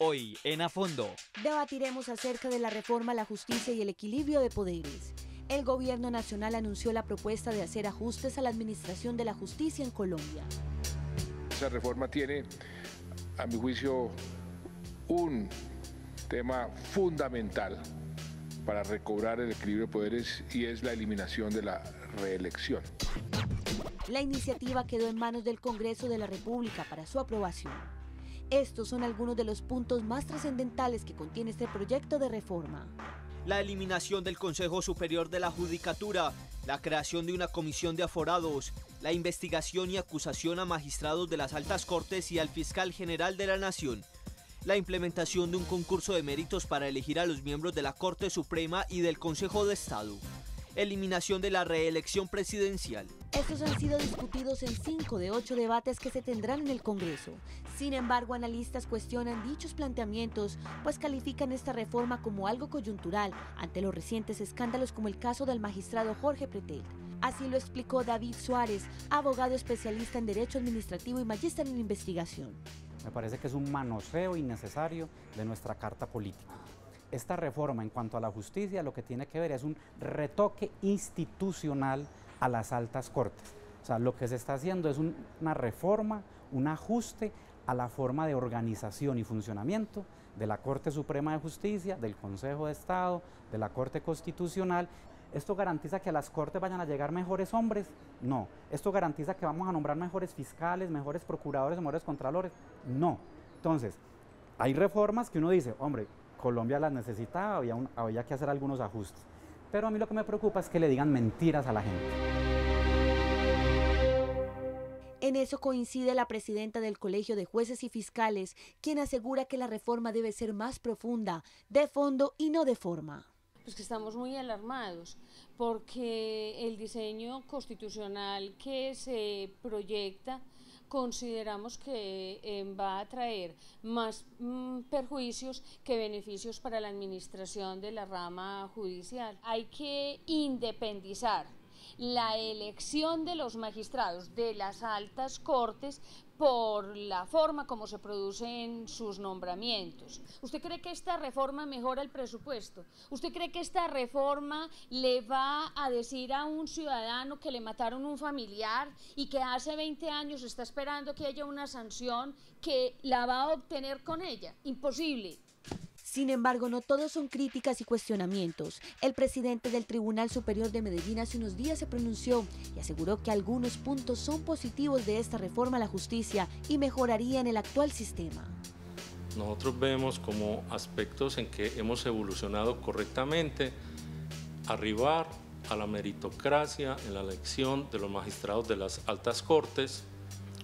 Hoy, en A Fondo, debatiremos acerca de la reforma a la justicia y el equilibrio de poderes. El gobierno nacional anunció la propuesta de hacer ajustes a la administración de la justicia en Colombia. Esa reforma tiene, a mi juicio, un tema fundamental para recobrar el equilibrio de poderes y es la eliminación de la reelección. La iniciativa quedó en manos del Congreso de la República para su aprobación. Estos son algunos de los puntos más trascendentales que contiene este proyecto de reforma. la eliminación del Consejo Superior de la Judicatura, la creación de una comisión de aforados, la investigación y acusación a magistrados de las altas cortes y al fiscal general de la Nación, la implementación de un concurso de méritos para elegir a los miembros de la Corte Suprema y del Consejo de Estado, eliminación de la reelección presidencial. Estos han sido discutidos en 5 de 8 debates que se tendrán en el Congreso. Sin embargo, analistas cuestionan dichos planteamientos, pues califican esta reforma como algo coyuntural ante los recientes escándalos como el caso del magistrado Jorge Pretel. Así lo explicó David Suárez, abogado especialista en Derecho Administrativo y magíster en investigación. Me parece que es un manoseo innecesario de nuestra carta política. Esta reforma en cuanto a la justicia lo que tiene que ver es un retoque institucional a las altas cortes. O sea, lo que se está haciendo es una reforma, un ajuste a la forma de organización y funcionamiento de la Corte Suprema de Justicia, del Consejo de Estado, de la Corte Constitucional. ¿Esto garantiza que a las cortes vayan a llegar mejores hombres? No. ¿Esto garantiza que vamos a nombrar mejores fiscales, mejores procuradores, mejores contralores? No. Entonces, hay reformas que uno dice, hombre, Colombia las necesitaba, había que hacer algunos ajustes. Pero a mí lo que me preocupa es que le digan mentiras a la gente. En eso coincide la presidenta del Colegio de Jueces y Fiscales, quien asegura que la reforma debe ser más profunda, de fondo y no de forma. Pues que estamos muy alarmados porque el diseño constitucional que se proyecta consideramos que va a traer más perjuicios que beneficios para la administración de la rama judicial. Hay que independizar la elección de los magistrados de las altas cortes por la forma como se producen sus nombramientos. ¿Usted cree que esta reforma mejora el presupuesto? ¿Usted cree que esta reforma le va a decir a un ciudadano que le mataron un familiar y que hace 20 años está esperando que haya una sanción que la va a obtener con ella? Imposible. Sin embargo, no todos son críticas y cuestionamientos. El presidente del Tribunal Superior de Medellín hace unos días se pronunció y aseguró que algunos puntos son positivos de esta reforma a la justicia y mejorarían el actual sistema. Nosotros vemos como aspectos en que hemos evolucionado correctamente, arribar a la meritocracia en la elección de los magistrados de las altas cortes,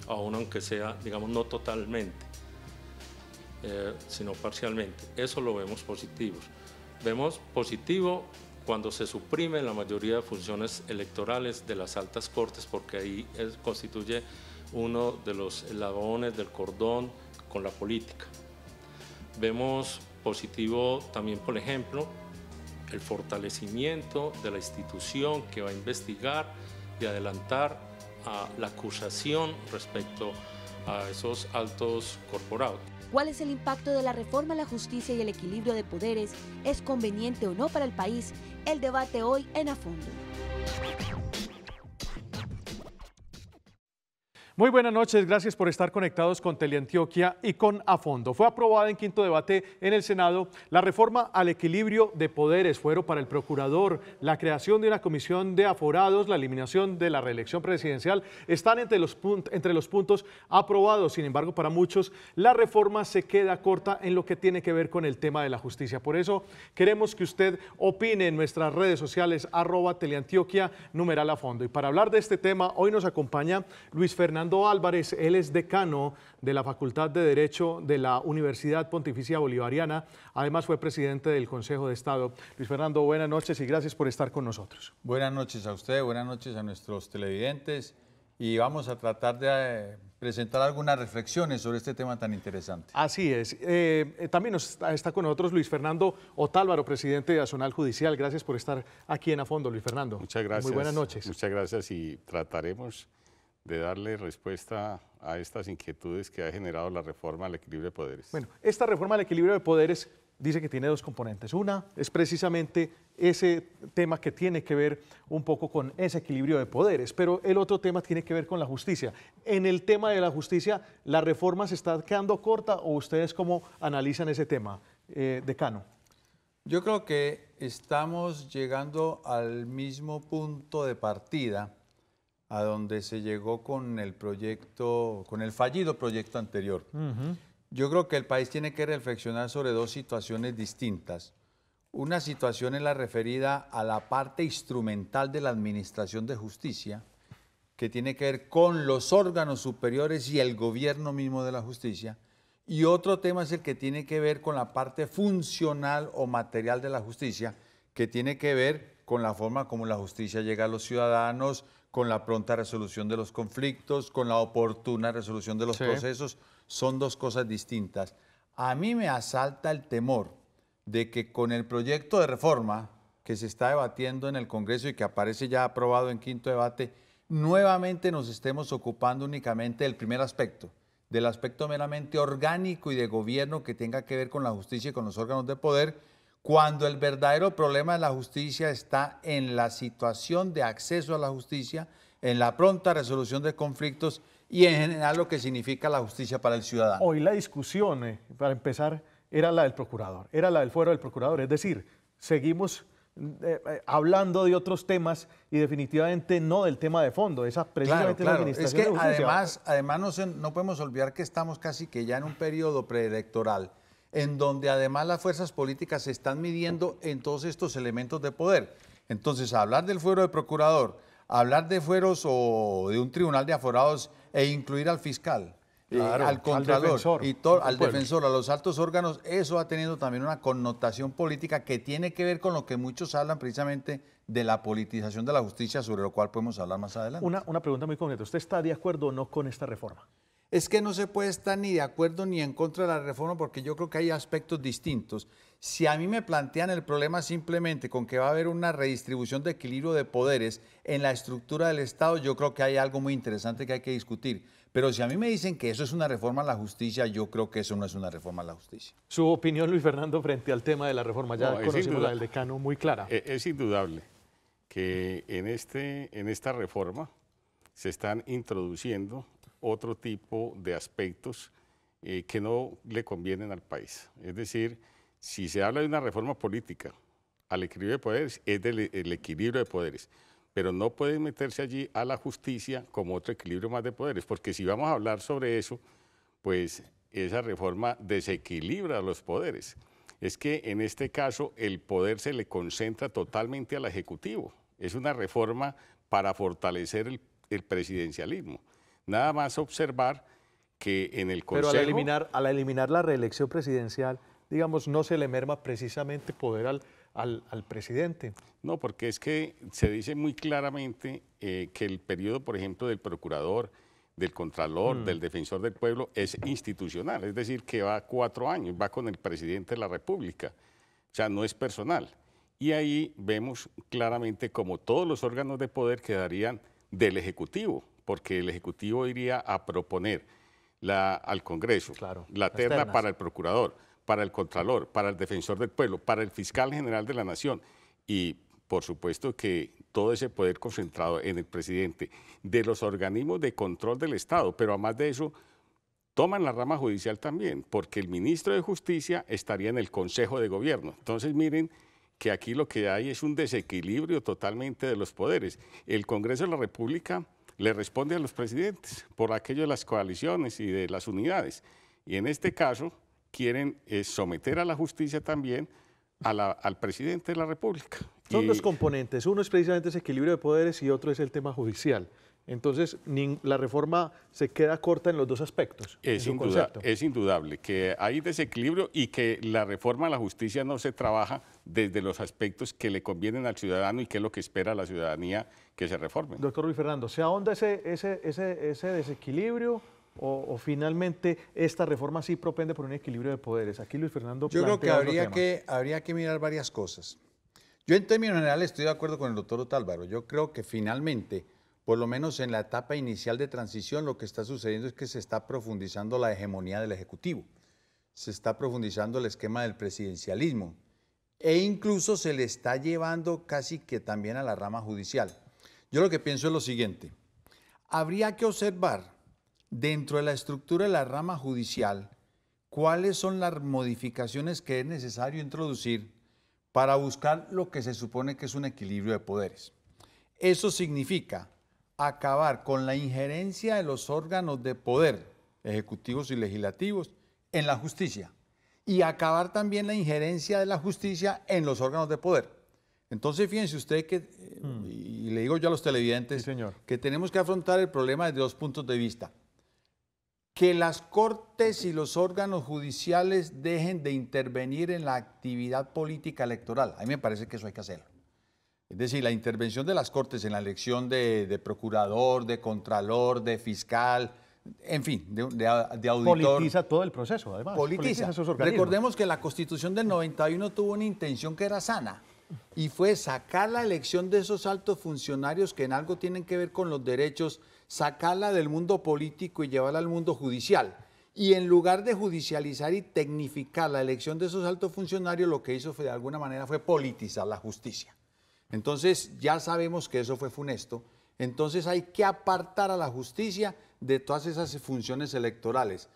aun aunque sea, digamos, no totalmente. Sino parcialmente. Eso lo vemos positivo. Vemos positivo cuando se suprime la mayoría de funciones electorales de las altas cortes, porque ahí constituye uno de los eslabones del cordón con la política. Vemos positivo también, por ejemplo, el fortalecimiento de la institución que va a investigar y adelantar a la acusación respecto a esos altos corporados. ¿Cuál es el impacto de la reforma a la justicia y el equilibrio de poderes? ¿Es conveniente o no para el país? El debate hoy en A Fondo. Muy buenas noches, gracias por estar conectados con Teleantioquia y con A Fondo. Fue aprobada en quinto debate en el Senado la reforma al equilibrio de poderes, fuero para el procurador, la creación de una comisión de aforados, la eliminación de la reelección presidencial, están entre los puntos aprobados. Sin embargo, para muchos la reforma se queda corta en lo que tiene que ver con el tema de la justicia. Por eso queremos que usted opine en nuestras redes sociales, @Teleantioquia, #A Fondo. Y para hablar de este tema, hoy nos acompaña Luis Fernando Álvarez. Él es decano de la Facultad de Derecho de la Universidad Pontificia Bolivariana. Además fue presidente del Consejo de Estado. Luis Fernando, buenas noches y gracias por estar con nosotros. Buenas noches a usted, buenas noches a nuestros televidentes y vamos a tratar de presentar algunas reflexiones sobre este tema tan interesante. Así es. También está con nosotros Luis Fernando Otálvaro, presidente de Azonal Judicial. Gracias por estar aquí en A Fondo, Luis Fernando. Muchas gracias. Muy buenas noches. Muchas gracias y trataremos de darle respuesta a estas inquietudes que ha generado la reforma al equilibrio de poderes. Bueno, esta reforma al equilibrio de poderes dice que tiene dos componentes. Una es precisamente ese tema que tiene que ver un poco con ese equilibrio de poderes, pero el otro tema tiene que ver con la justicia. En el tema de la justicia, ¿la reforma se está quedando corta o ustedes cómo analizan ese tema, decano? Yo creo que estamos llegando al mismo punto de partida a donde se llegó con el proyecto, con el fallido proyecto anterior. Yo creo que el país tiene que reflexionar sobre dos situaciones distintas. Una situación es la referida a la parte instrumental de la administración de justicia, que tiene que ver con los órganos superiores y el gobierno mismo de la justicia. Y otro tema es el que tiene que ver con la parte funcional o material de la justicia, que tiene que ver con la forma como la justicia llega a los ciudadanos, con la pronta resolución de los conflictos, con la oportuna resolución de los procesos. Son dos cosas distintas. A mí me asalta el temor de que con el proyecto de reforma que se está debatiendo en el Congreso y que aparece ya aprobado en quinto debate, nuevamente nos estemos ocupando únicamente del primer aspecto, del aspecto meramente orgánico y de gobierno que tenga que ver con la justicia y con los órganos de poder, cuando el verdadero problema de la justicia está en la situación de acceso a la justicia, en la pronta resolución de conflictos y en general lo que significa la justicia para el ciudadano. Hoy la discusión, para empezar, era la del procurador, era la del fuero del procurador, es decir, seguimos hablando de otros temas y definitivamente no del tema de fondo, esa precisamente claro. la administración es que de justicia. además no podemos olvidar que estamos casi que ya en un periodo preelectoral en donde además las fuerzas políticas se están midiendo en todos estos elementos de poder. Entonces, hablar del fuero de procurador, hablar de fueros o de un tribunal de aforados e incluir al fiscal, al contralor, al defensor, a los altos órganos, eso ha tenido también una connotación política que tiene que ver con lo que muchos hablan precisamente de la politización de la justicia, sobre lo cual podemos hablar más adelante. Una pregunta muy concreta, ¿usted está de acuerdo o no con esta reforma? Es que no se puede estar ni de acuerdo ni en contra de la reforma porque yo creo que hay aspectos distintos. Si a mí me plantean el problema simplemente con que va a haber una redistribución de equilibrio de poderes en la estructura del Estado, yo creo que hay algo muy interesante que hay que discutir. Pero si a mí me dicen que eso es una reforma a la justicia, yo creo que eso no es una reforma a la justicia. Su opinión, Luis Fernando, frente al tema de la reforma, ya conocimos la del decano muy clara. Es indudable que en esta reforma se están introduciendo otro tipo de aspectos que no le convienen al país. Es decir, si se habla de una reforma política al equilibrio de poderes, es el equilibrio de poderes, pero no puede meterse allí a la justicia como otro equilibrio más de poderes, porque si vamos a hablar sobre eso, pues esa reforma desequilibra los poderes. Es que en este caso el poder se le concentra totalmente al Ejecutivo. Es una reforma para fortalecer el presidencialismo. Nada más observar que en el Consejo... Pero al eliminar la reelección presidencial, digamos, no se le merma precisamente poder al presidente. No, porque es que se dice muy claramente que el periodo, por ejemplo, del procurador, del contralor, del defensor del pueblo, es institucional, es decir, que va 4 años, va con el presidente de la República, o sea, no es personal. Y ahí vemos claramente como todos los órganos de poder quedarían del Ejecutivo, porque el Ejecutivo iría a proponer al Congreso la terna para el procurador, para el contralor, para el defensor del pueblo, para el fiscal general de la nación y por supuesto que todo ese poder concentrado en el presidente de los organismos de control del Estado, pero además de eso toman la rama judicial también, porque el ministro de Justicia estaría en el Consejo de Gobierno. Entonces miren que aquí lo que hay es un desequilibrio totalmente de los poderes. El Congreso de la República le responde a los presidentes por aquello de las coaliciones y de las unidades. Y en este caso quieren someter a la justicia también al presidente de la República. Son dos componentes, uno es precisamente ese equilibrio de poderes y otro es el tema judicial. Entonces, la reforma se queda corta en los dos aspectos. Es indudable que hay desequilibrio y que la reforma a la justicia no se trabaja desde los aspectos que le convienen al ciudadano y que es lo que espera la ciudadanía que se reforme. Doctor Luis Fernando, ¿se ahonda ese desequilibrio o finalmente esta reforma sí propende por un equilibrio de poderes? Aquí Luis Fernando Yo creo que habría que mirar varias cosas. Yo en términos generales estoy de acuerdo con el doctor Otálvaro. Yo creo que finalmente por lo menos en la etapa inicial de transición, lo que está sucediendo es que se está profundizando la hegemonía del Ejecutivo, se está profundizando el esquema del presidencialismo e incluso se le está llevando casi que también a la rama judicial. Yo lo que pienso es lo siguiente, habría que observar dentro de la estructura de la rama judicial cuáles son las modificaciones que es necesario introducir para buscar lo que se supone que es un equilibrio de poderes. Eso significa acabar con la injerencia de los órganos de poder, ejecutivos y legislativos, en la justicia y acabar también la injerencia de la justicia en los órganos de poder. Entonces, fíjense usted que, y le digo yo a los televidentes, sí, señor, que tenemos que afrontar el problema desde dos puntos de vista. Que las cortes y los órganos judiciales dejen de intervenir en la actividad política electoral. A mí me parece que eso hay que hacerlo. Es decir, la intervención de las cortes en la elección de procurador, de contralor, de fiscal, en fin, de auditor. Politiza todo el proceso, además. Politiza esos organismos. Recordemos que la Constitución del 91 tuvo una intención que era sana y fue sacar la elección de esos altos funcionarios que en algo tienen que ver con los derechos, sacarla del mundo político y llevarla al mundo judicial. Y en lugar de judicializar y tecnificar la elección de esos altos funcionarios, lo que hizo fue, de alguna manera fue politizar la justicia. Entonces ya sabemos que eso fue funesto, entonces hay que apartar a la justicia de todas esas funciones electorales.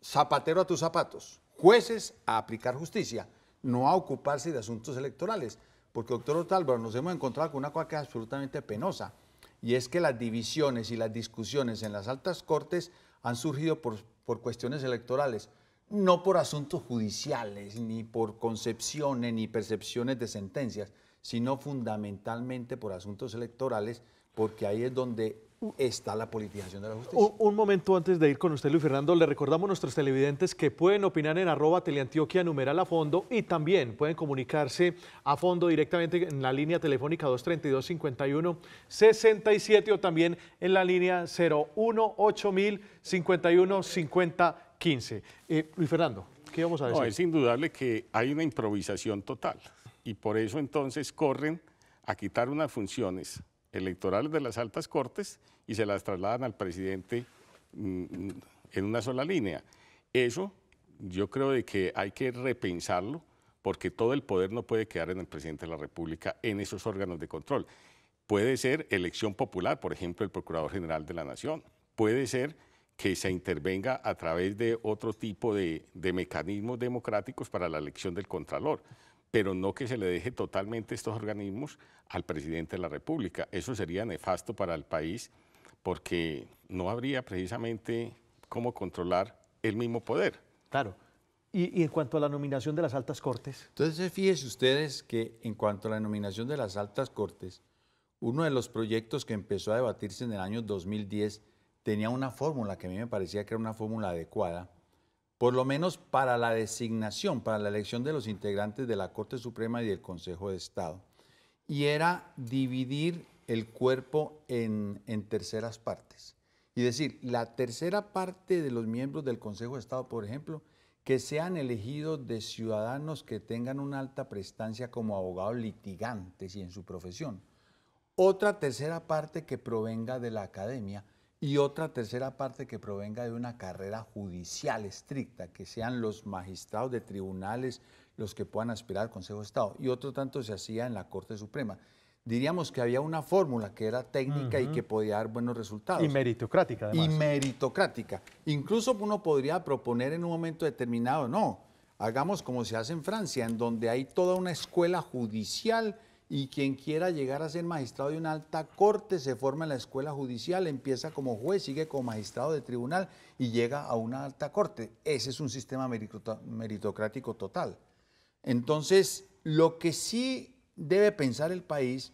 Zapatero a tus zapatos, jueces a aplicar justicia, no a ocuparse de asuntos electorales. Porque, doctor Otálvaro, nos hemos encontrado con una cosa que es absolutamente penosa, y es que las divisiones y las discusiones en las altas cortes han surgido por cuestiones electorales, no por asuntos judiciales, ni por concepciones, ni percepciones de sentencias, sino fundamentalmente por asuntos electorales, porque ahí es donde está la politización de la justicia. Un momento antes de ir con usted, Luis Fernando, le recordamos a nuestros televidentes que pueden opinar en @Teleantioquia numeral a fondo y también pueden comunicarse a fondo directamente en la línea telefónica 232-51-67 o también en la línea 018000 51 50 15. Luis Fernando, ¿qué vamos a decir? No, es indudable que hay una improvisación total y por eso entonces corren a quitar unas funciones electorales de las altas cortes y se las trasladan al presidente en una sola línea. Eso yo creo de que hay que repensarlo porque todo el poder no puede quedar en el presidente de la República en esos órganos de control. Puede ser elección popular, por ejemplo, el Procurador General de la Nación. Puede ser que se intervenga a través de otro tipo de mecanismos democráticos para la elección del Contralor, pero no que se le deje totalmente estos organismos al presidente de la República. Eso sería nefasto para el país porque no habría precisamente cómo controlar el mismo poder. Claro. Y en cuanto a la nominación de las altas cortes. Entonces, fíjense ustedes que en cuanto a la nominación de las altas cortes, uno de los proyectos que empezó a debatirse en el año 2010 tenía una fórmula que a mí me parecía que era una fórmula adecuada, por lo menos para la designación, para la elección de los integrantes de la Corte Suprema y del Consejo de Estado. Y era dividir el cuerpo en terceras partes. Y decir, la tercera parte de los miembros del Consejo de Estado, por ejemplo, que sean elegidos de ciudadanos que tengan una alta prestancia como abogados litigantes y en su profesión. Otra tercera parte que provenga de la academia y otra tercera parte que provenga de una carrera judicial estricta, que sean los magistrados de tribunales los que puedan aspirar al Consejo de Estado, y otro tanto se hacía en la Corte Suprema. Diríamos que había una fórmula que era técnica y que podía dar buenos resultados. Y meritocrática, además. Y meritocrática. Incluso uno podría proponer en un momento determinado, no, hagamos como se hace en Francia, en donde hay toda una escuela judicial y quien quiera llegar a ser magistrado de una alta corte se forma en la escuela judicial, empieza como juez, sigue como magistrado de tribunal y llega a una alta corte. Ese es un sistema meritocrático total. Entonces, lo que sí debe pensar el país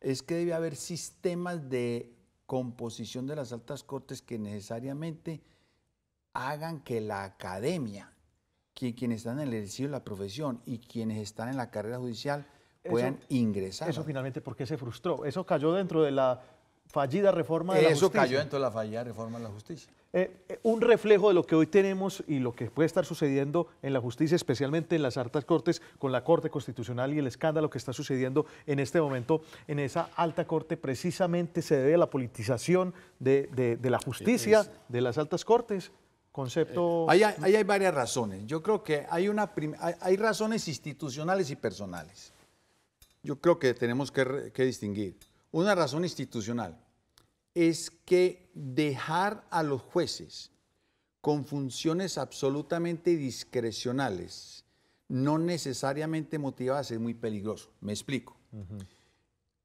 es que debe haber sistemas de composición de las altas cortes que necesariamente hagan que la academia, quienes están en el ejercicio de la profesión y quienes están en la carrera judicial, puedan ingresar. Eso finalmente, ¿por qué se frustró? Eso cayó dentro de la fallida reforma de la justicia. Eso cayó dentro de la fallida reforma de la justicia. Un reflejo de lo que hoy tenemos y lo que puede estar sucediendo en la justicia, especialmente en las altas cortes, con la Corte Constitucional y el escándalo que está sucediendo en este momento en esa alta corte, precisamente se debe a la politización de la justicia, de las altas cortes. Concepto... Ahí hay varias razones. Yo creo que hay razones institucionales y personales. Yo creo que tenemos que distinguir. Una razón institucional es que dejar a los jueces con funciones absolutamente discrecionales, no necesariamente motivadas, es muy peligroso. Me explico.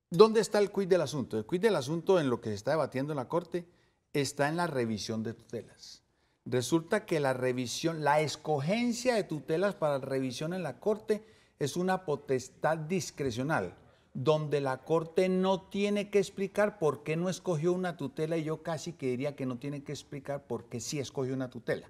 ¿Dónde está el quid del asunto? El quid del asunto en lo que se está debatiendo en la Corte está en la revisión de tutelas. Resulta que la escogencia de tutelas para revisión en la Corte es una potestad discrecional, donde la Corte no tiene que explicar por qué no escogió una tutela, y yo casi que diría que no tiene que explicar por qué sí escogió una tutela.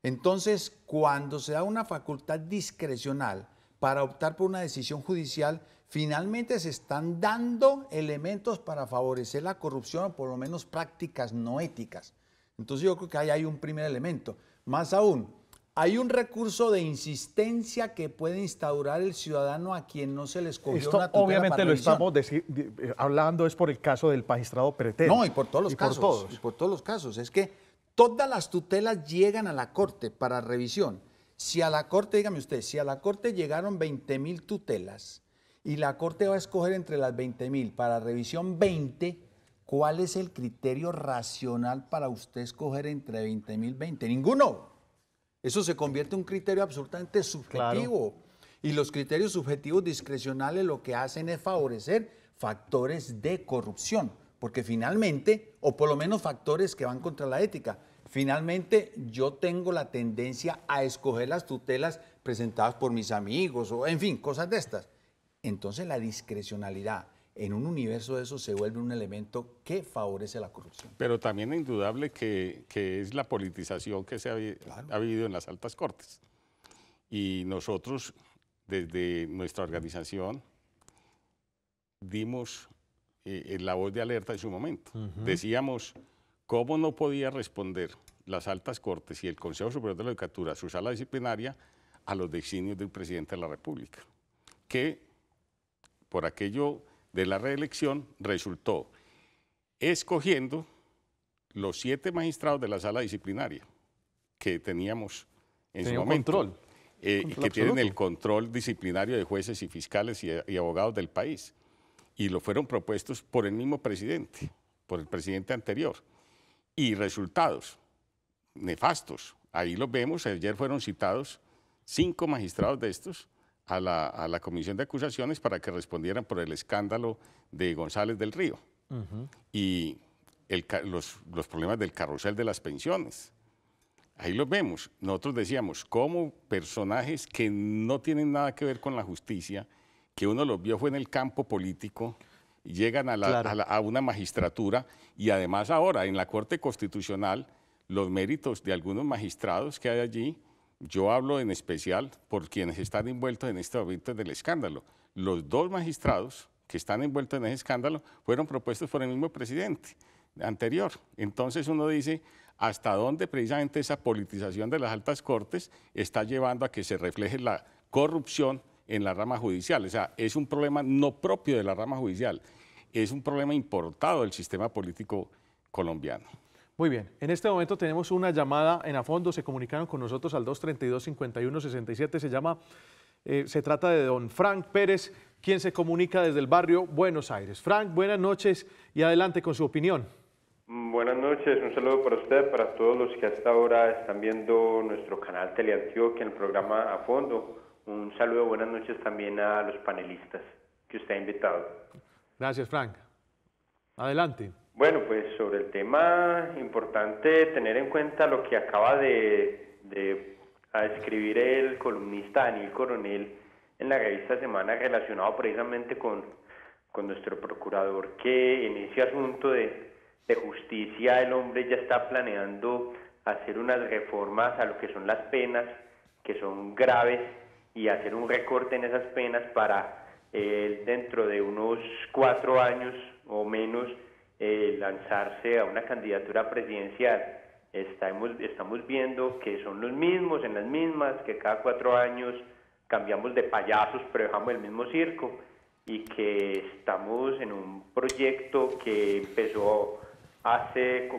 Entonces, cuando se da una facultad discrecional para optar por una decisión judicial, finalmente se están dando elementos para favorecer la corrupción o por lo menos prácticas no éticas. Entonces yo creo que ahí hay un primer elemento. Más aún, hay un recurso de insistencia que puede instaurar el ciudadano a quien no se le escogió una tutela. Obviamente lo estamos hablando es por el caso del magistrado Pretel. No, y por todos los casos. Y por todos los casos. Es que todas las tutelas llegan a la Corte para revisión. Si a la Corte, dígame usted, si a la Corte llegaron 20.000 tutelas y la Corte va a escoger entre las 20.000 para revisión 20, ¿cuál es el criterio racional para usted escoger entre 20.000 20? Ninguno. Eso se convierte en un criterio absolutamente subjetivo. Claro. Y los criterios subjetivos discrecionales lo que hacen es favorecer factores de corrupción, porque finalmente, o por lo menos factores que van contra la ética, finalmente yo tengo la tendencia a escoger las tutelas presentadas por mis amigos, o en fin, cosas de estas. Entonces la discrecionalidad en un universo de eso se vuelve un elemento que favorece la corrupción. Pero también es indudable que es la politización que se ha vivido en las altas cortes. Y nosotros, desde nuestra organización, dimos la voz de alerta en su momento. Decíamos, ¿cómo no podía responder las altas cortes y el Consejo Superior de la Judicatura, su sala disciplinaria, a los designios del presidente de la República? Que por aquello de la reelección resultó escogiendo los 7 magistrados de la sala disciplinaria que teníamos en su momento, que tienen el control disciplinario de jueces y fiscales y abogados del país, y lo fueron propuestos por el mismo presidente, por el presidente anterior, y resultados nefastos. Ahí los vemos, ayer fueron citados 5 magistrados de estos a la Comisión de Acusaciones para que respondieran por el escándalo de González del Río y los problemas del carrusel de las pensiones. Ahí los vemos. Nosotros decíamos, como personajes que no tienen nada que ver con la justicia, que uno los vio fue en el campo político, llegan a una magistratura, y además ahora en la Corte Constitucional los méritos de algunos magistrados que hay allí. Yo hablo en especial por quienes están envueltos en este momento del escándalo. Los 2 magistrados que están envueltos en ese escándalo fueron propuestos por el mismo presidente anterior. Entonces uno dice, ¿hasta dónde precisamente esa politización de las altas cortes está llevando a que se refleje la corrupción en la rama judicial? O sea, es un problema no propio de la rama judicial, es un problema importado del sistema político colombiano. Muy bien, en este momento tenemos una llamada en A Fondo, se comunicaron con nosotros al 232-5167, se trata de don Frank Pérez, quien se comunica desde el barrio Buenos Aires. Frank, buenas noches y adelante con su opinión. Buenas noches, un saludo para usted, para todos los que hasta ahora están viendo nuestro canal Teleantioquia en el programa A Fondo. Un saludo, buenas noches también a los panelistas que usted ha invitado. Gracias, Frank. Adelante. Bueno, pues sobre el tema, importante tener en cuenta lo que acaba de escribir el columnista Daniel Coronel en la revista Semana, relacionado precisamente con nuestro procurador, que en ese asunto de justicia el hombre ya está planeando hacer unas reformas a lo que son las penas, que son graves, y hacer un recorte en esas penas para dentro de unos 4 años o menos lanzarse a una candidatura presidencial. Estamos viendo que son los mismos en las mismas, que cada 4 años cambiamos de payasos pero dejamos el mismo circo, y que estamos en un proyecto que empezó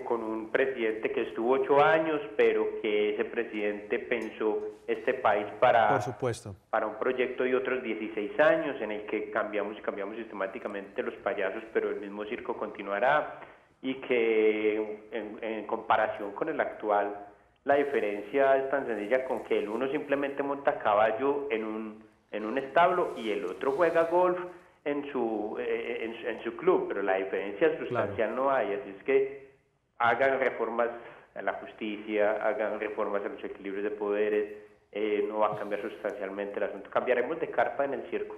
con un presidente que estuvo 8 años, pero que ese presidente pensó este país para un proyecto de otros 16 años, en el que cambiamos sistemáticamente los payasos, pero el mismo circo continuará, y que en comparación con el actual, la diferencia es tan sencilla con que el uno simplemente monta caballo en un establo y el otro juega golf en su club, pero la diferencia sustancial no hay. Así es que hagan reformas a la justicia, hagan reformas a los equilibrios de poderes, no va a cambiar sustancialmente el asunto. Cambiaremos de carpa en el circo.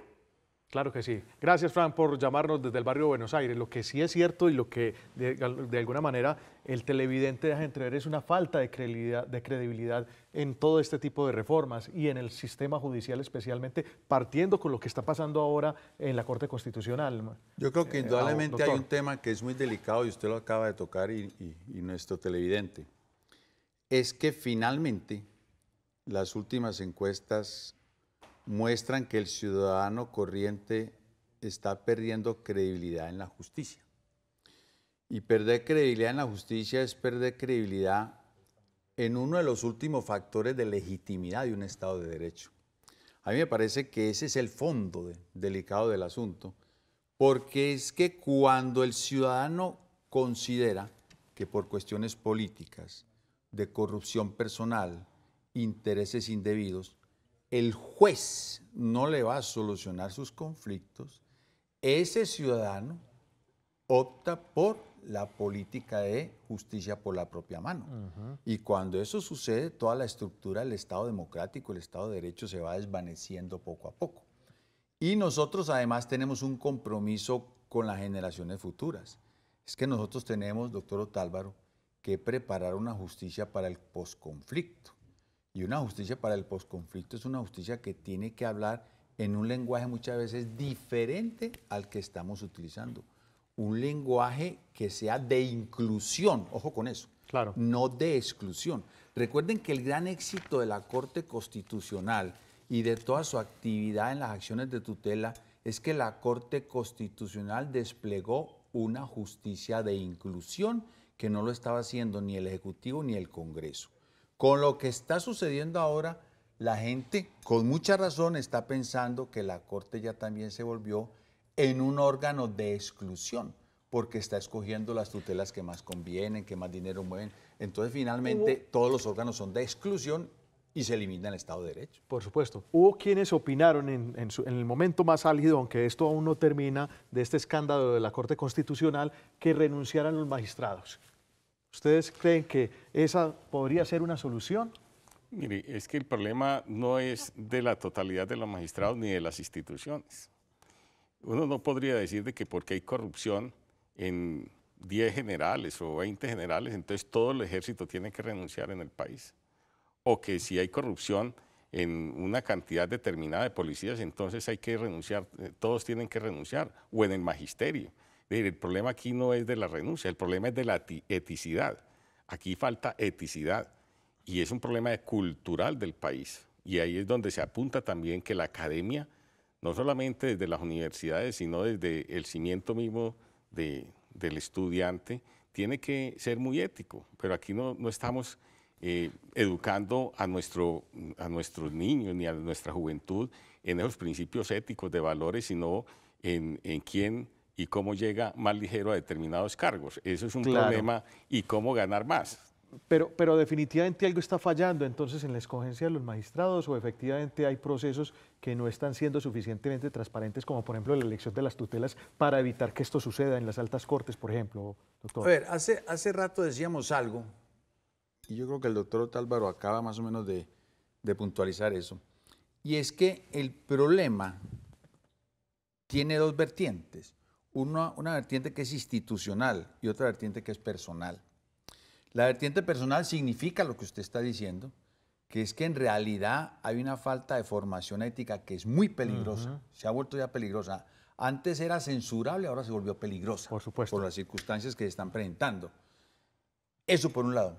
Claro que sí. Gracias, Fran, por llamarnos desde el barrio de Buenos Aires. Lo que sí es cierto y lo que de alguna manera el televidente deja entrever es una falta de credibilidad en todo este tipo de reformas y en el sistema judicial especialmente, partiendo con lo que está pasando ahora en la Corte Constitucional. Yo creo que indudablemente hay un tema que es muy delicado y usted lo acaba de tocar y nuestro televidente. Es que finalmente las últimas encuestas muestran que el ciudadano corriente está perdiendo credibilidad en la justicia. Y perder credibilidad en la justicia es perder credibilidad en uno de los últimos factores de legitimidad de un Estado de Derecho. A mí me parece que ese es el fondo delicado del asunto, porque es que cuando el ciudadano considera que por cuestiones políticas, de corrupción personal, intereses indebidos, el juez no le va a solucionar sus conflictos, ese ciudadano opta por la política de justicia por la propia mano. Y cuando eso sucede, toda la estructura del Estado democrático, el Estado de Derecho se va desvaneciendo poco a poco. Y nosotros además tenemos un compromiso con las generaciones futuras. Es que nosotros tenemos, doctor Otálvaro, que preparar una justicia para el posconflicto. Y una justicia para el posconflicto es una justicia que tiene que hablar en un lenguaje muchas veces diferente al que estamos utilizando. Un lenguaje que sea de inclusión, ojo con eso, claro, no de exclusión. Recuerden que el gran éxito de la Corte Constitucional y de toda su actividad en las acciones de tutela es que la Corte Constitucional desplegó una justicia de inclusión que no lo estaba haciendo ni el Ejecutivo ni el Congreso. Con lo que está sucediendo ahora, la gente con mucha razón está pensando que la Corte ya también se volvió en un órgano de exclusión, porque está escogiendo las tutelas que más convienen, que más dinero mueven. Entonces, finalmente, todos los órganos son de exclusión y se elimina el Estado de Derecho. Por supuesto. Hubo quienes opinaron en el momento más álgido, aunque esto aún no termina, de este escándalo de la Corte Constitucional, que renunciaran los magistrados. ¿Ustedes creen que esa podría ser una solución? Mire, es que el problema no es de la totalidad de los magistrados ni de las instituciones. Uno no podría decir de que porque hay corrupción en 10 generales o 20 generales, entonces todo el ejército tiene que renunciar en el país. O que si hay corrupción en una cantidad determinada de policías, entonces hay que renunciar, todos tienen que renunciar, o en el magisterio. El problema aquí no es de la renuncia, el problema es de la eticidad. Aquí falta eticidad y es un problema cultural del país. Y ahí es donde se apunta también que la academia, no solamente desde las universidades, sino desde el cimiento mismo del estudiante, tiene que ser muy ético. Pero aquí no estamos educando a nuestros niños ni a nuestra juventud en esos principios éticos de valores, sino en quién y cómo llega más ligero a determinados cargos. Eso es un problema, y cómo ganar más. Pero definitivamente algo está fallando entonces en la escogencia de los magistrados, o efectivamente hay procesos que no están siendo suficientemente transparentes, como por ejemplo la elección de las tutelas, para evitar que esto suceda en las altas cortes, por ejemplo, doctor. A ver, hace rato decíamos algo, y yo creo que el doctor Otálvaro acaba más o menos de puntualizar eso, y es que el problema tiene dos vertientes. Una vertiente que es institucional y otra vertiente que es personal. La vertiente personal significa lo que usted está diciendo, que es que en realidad hay una falta de formación ética que es muy peligrosa, se ha vuelto ya peligrosa. Antes era censurable, ahora se volvió peligrosa. Por supuesto. Por las circunstancias que se están presentando. Eso por un lado.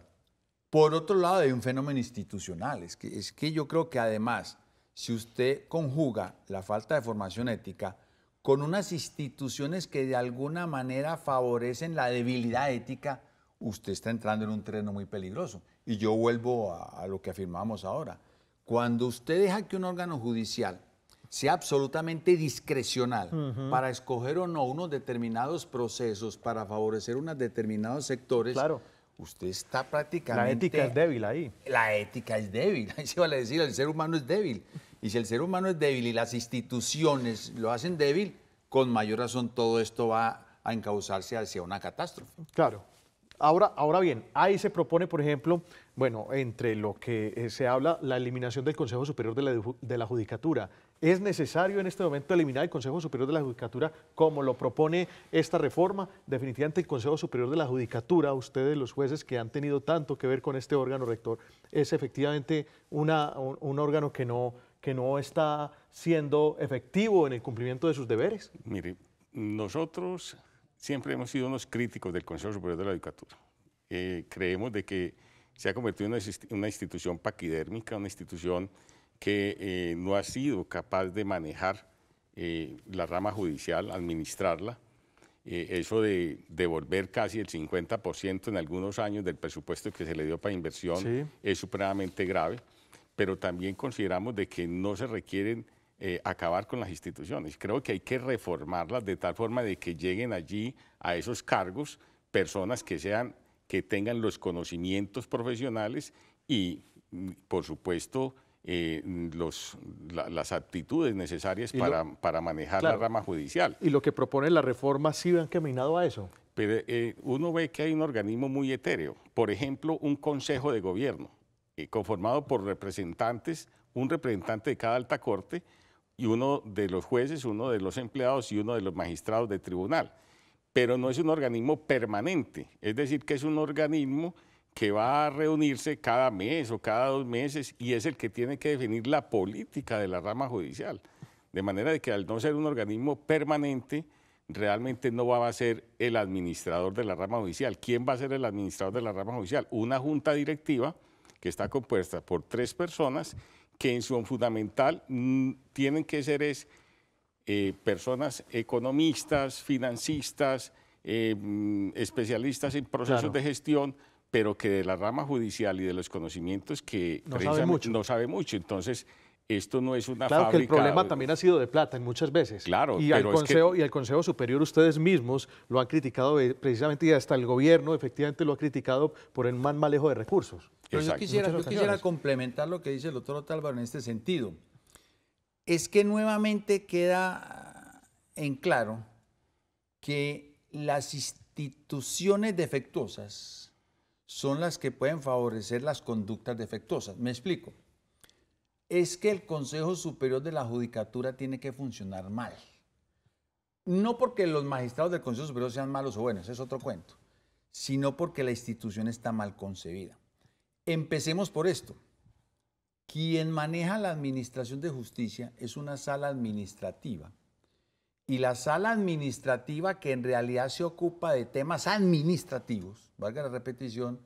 Por otro lado, hay un fenómeno institucional. Es que yo creo que además, si usted conjuga la falta de formación ética con unas instituciones que de alguna manera favorecen la debilidad ética, usted está entrando en un terreno muy peligroso. Y yo vuelvo a lo que afirmamos ahora. Cuando usted deja que un órgano judicial sea absolutamente discrecional para escoger o no unos determinados procesos para favorecer unos determinados sectores, claro, usted está prácticamente... La ética es débil ahí. La ética es débil. Ahí se vale decir, el ser humano es débil. Y si el ser humano es débil y las instituciones lo hacen débil, con mayor razón todo esto va a encauzarse hacia una catástrofe. Claro. Ahora bien, ahí se propone, por ejemplo, bueno, entre lo que se habla, la eliminación del Consejo Superior de la Judicatura. ¿Es necesario en este momento eliminar el Consejo Superior de la Judicatura como lo propone esta reforma? Definitivamente el Consejo Superior de la Judicatura, ustedes los jueces que han tenido tanto que ver con este órgano rector, es efectivamente un órgano que no está siendo efectivo en el cumplimiento de sus deberes. Mire, nosotros siempre hemos sido unos críticos del Consejo Superior de la Judicatura. Creemos de que se ha convertido en una institución paquidérmica, una institución que no ha sido capaz de manejar la rama judicial, administrarla. Eso de devolver casi el 50% en algunos años del presupuesto que se le dio para inversión es supremamente grave, pero también consideramos de que no se requieren acabar con las instituciones. Creo que hay que reformarlas de tal forma de que lleguen allí a esos cargos personas que tengan los conocimientos profesionales y, por supuesto, las aptitudes necesarias para manejar la rama judicial. Y lo que propone la reforma sí va encaminado a eso. Pero uno ve que hay un organismo muy etéreo. Por ejemplo, un consejo de gobierno conformado por representantes, un representante de cada alta corte, y uno de los jueces, uno de los empleados y uno de los magistrados de tribunal. Pero no es un organismo permanente, es decir, que es un organismo que va a reunirse cada mes o cada 2 meses y es el que tiene que definir la política de la rama judicial. De manera de que al no ser un organismo permanente, realmente no va a ser el administrador de la rama judicial. ¿Quién va a ser el administrador de la rama judicial? Una junta directiva que está compuesta por 3 personas que en su fundamental tienen que ser personas economistas, financistas, especialistas en procesos de gestión, pero que de la rama judicial y de los conocimientos que no sabe mucho. Entonces, esto no es una fábrica. Claro que el problema también ha sido de plata en muchas veces. Claro, y al Consejo Superior ustedes mismos lo han criticado precisamente, y hasta el gobierno efectivamente lo ha criticado por el mal manejo de recursos. Pero yo quisiera complementar lo que dice el doctor Otálvaro en este sentido. Es que nuevamente queda en claro que las instituciones defectuosas son las que pueden favorecer las conductas defectuosas. Me explico. Es que el Consejo Superior de la Judicatura tiene que funcionar mal. No porque los magistrados del Consejo Superior sean malos o buenos, es otro cuento, sino porque la institución está mal concebida. Empecemos por esto. Quien maneja la administración de justicia es una sala administrativa. Y la sala administrativa, que en realidad se ocupa de temas administrativos, valga la repetición,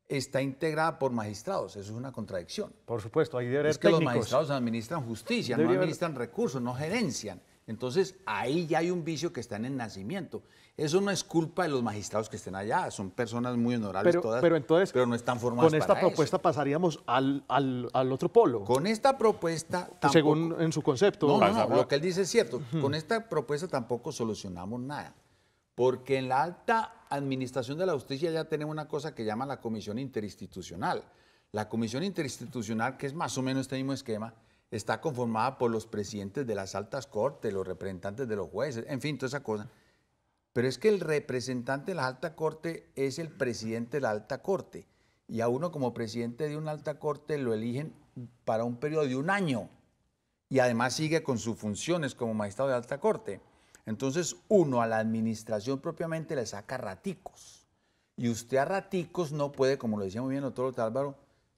está integrada por magistrados. Eso es una contradicción. Por supuesto, ahí debe haber técnicos. Es que los magistrados administran justicia, no administran recursos, no gerencian. Entonces, ahí ya hay un vicio que está en el nacimiento. Eso no es culpa de los magistrados que estén allá, son personas muy honorables todas, pero no están formadas para eso. Con esta propuesta pasaríamos al otro polo. Con esta propuesta tampoco... Según en su concepto. No, lo que él dice es cierto. Con esta propuesta tampoco solucionamos nada. Porque en la alta administración de la justicia ya tenemos una cosa que llama la Comisión Interinstitucional. La Comisión Interinstitucional, que es más o menos este mismo esquema, está conformada por los presidentes de las altas cortes, los representantes de los jueces, en fin, toda esa cosa. Pero es que el representante de la alta corte es el presidente de la alta corte. Y a uno como presidente de una alta corte lo eligen para un periodo de 1 año. Y además sigue con sus funciones como magistrado de alta corte. Entonces uno a la administración propiamente le saca raticos. Y usted a raticos no puede, como lo decía muy bien el doctor Otálvaro,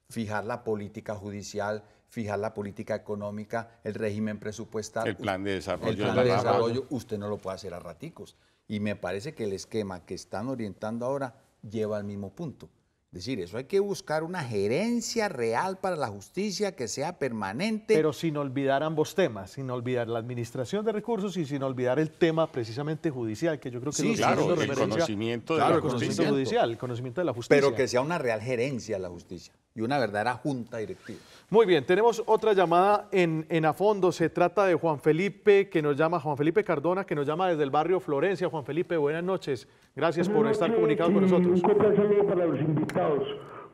fijar la política judicial, fijar la política económica, el régimen presupuestal. El plan de desarrollo. El plan de desarrollo, usted no lo puede hacer a raticos. Y me parece que el esquema que están orientando ahora lleva al mismo punto. Es decir, eso hay que buscar una gerencia real para la justicia que sea permanente. Pero sin olvidar ambos temas, sin olvidar la administración de recursos y sin olvidar el tema precisamente judicial, que yo creo que sí, es claro, el conocimiento de la justicia. Judicial, el conocimiento de la justicia. Pero que sea una real gerencia de la justicia y una verdadera junta directiva. Muy bien, tenemos otra llamada en A Fondo. Se trata de Juan Felipe, que nos llama, Juan Felipe Cardona, que nos llama desde el barrio Florencia. Juan Felipe, buenas noches. Gracias por estar comunicado con nosotros. Un cordial saludo para los invitados.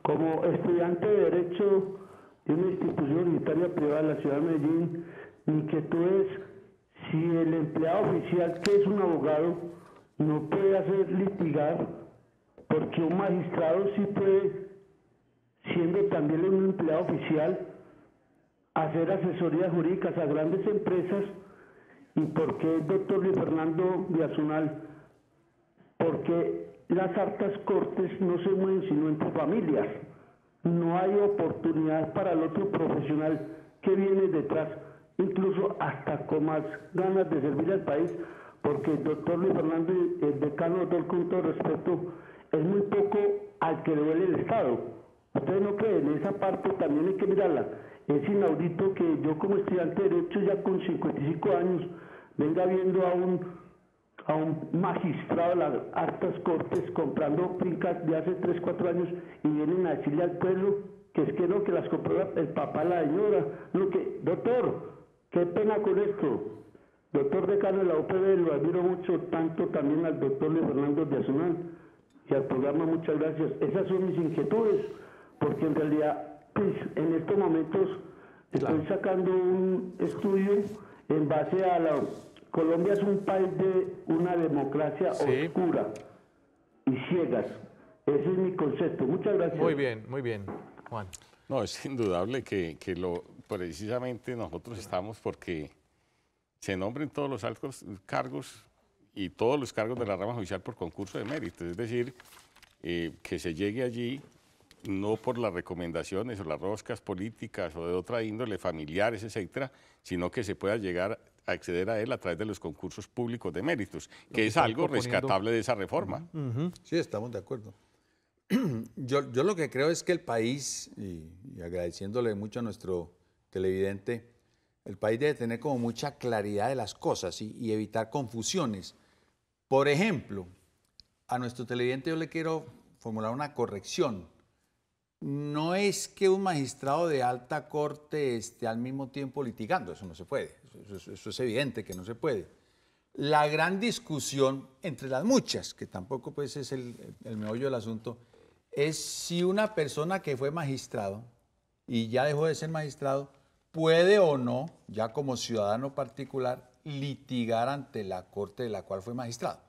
Como estudiante de Derecho de una institución universitaria privada de la ciudad de Medellín, mi inquietud es si el empleado oficial, que es un abogado, no puede hacer litigar, porque un magistrado sí puede, siendo también un empleado oficial, hacer asesorías jurídicas a grandes empresas. ¿Y por qué el doctor Luis Fernando Biazunal? Porque las altas cortes no se mueven sino entre familias. No hay oportunidad para el otro profesional que viene detrás, incluso hasta con más ganas de servir al país, porque el doctor Luis Fernando, el decano, doctor, con todo respeto, es muy poco al que le duele el Estado. Ustedes no creen, esa parte también hay que mirarla. Es inaudito que yo como estudiante de Derecho ya con 55 años venga viendo a un magistrado de las altas cortes comprando fincas de hace 3, 4 años y vienen a decirle al pueblo que es que no, que las compró el papá, la señora. No, que, doctor, qué pena con esto. Doctor decano de la UPB, lo admiro mucho, tanto también al doctor Luis Fernando Biazunal y al programa, muchas gracias. Esas son mis inquietudes, porque en realidad, pues, en estos momentos estoy sacando un estudio en base a la... Colombia es un país de una democracia oscura y ciegas. Ese es mi concepto. Muchas gracias. Muy bien, Juan. No, es indudable que precisamente nosotros estamos porque se nombren todos los altos cargos y todos los cargos de la rama judicial por concurso de mérito. Es decir, que se llegue allí no por las recomendaciones o las roscas políticas o de otra índole, familiares, etcétera, sino que se pueda llegar a acceder a él a través de los concursos públicos de méritos, que es algo rescatable de esa reforma. Sí, estamos de acuerdo. Yo lo que creo es que el país, y agradeciéndole mucho a nuestro televidente, el país debe tener como mucha claridad de las cosas y evitar confusiones. Por ejemplo, a nuestro televidente yo le quiero formular una corrección. No es que un magistrado de alta corte esté al mismo tiempo litigando, eso no se puede, eso es evidente que no se puede. La gran discusión, entre las muchas, que tampoco pues es el meollo del asunto, es si una persona que fue magistrado y ya dejó de ser magistrado puede o no, ya como ciudadano particular, litigar ante la corte de la cual fue magistrado,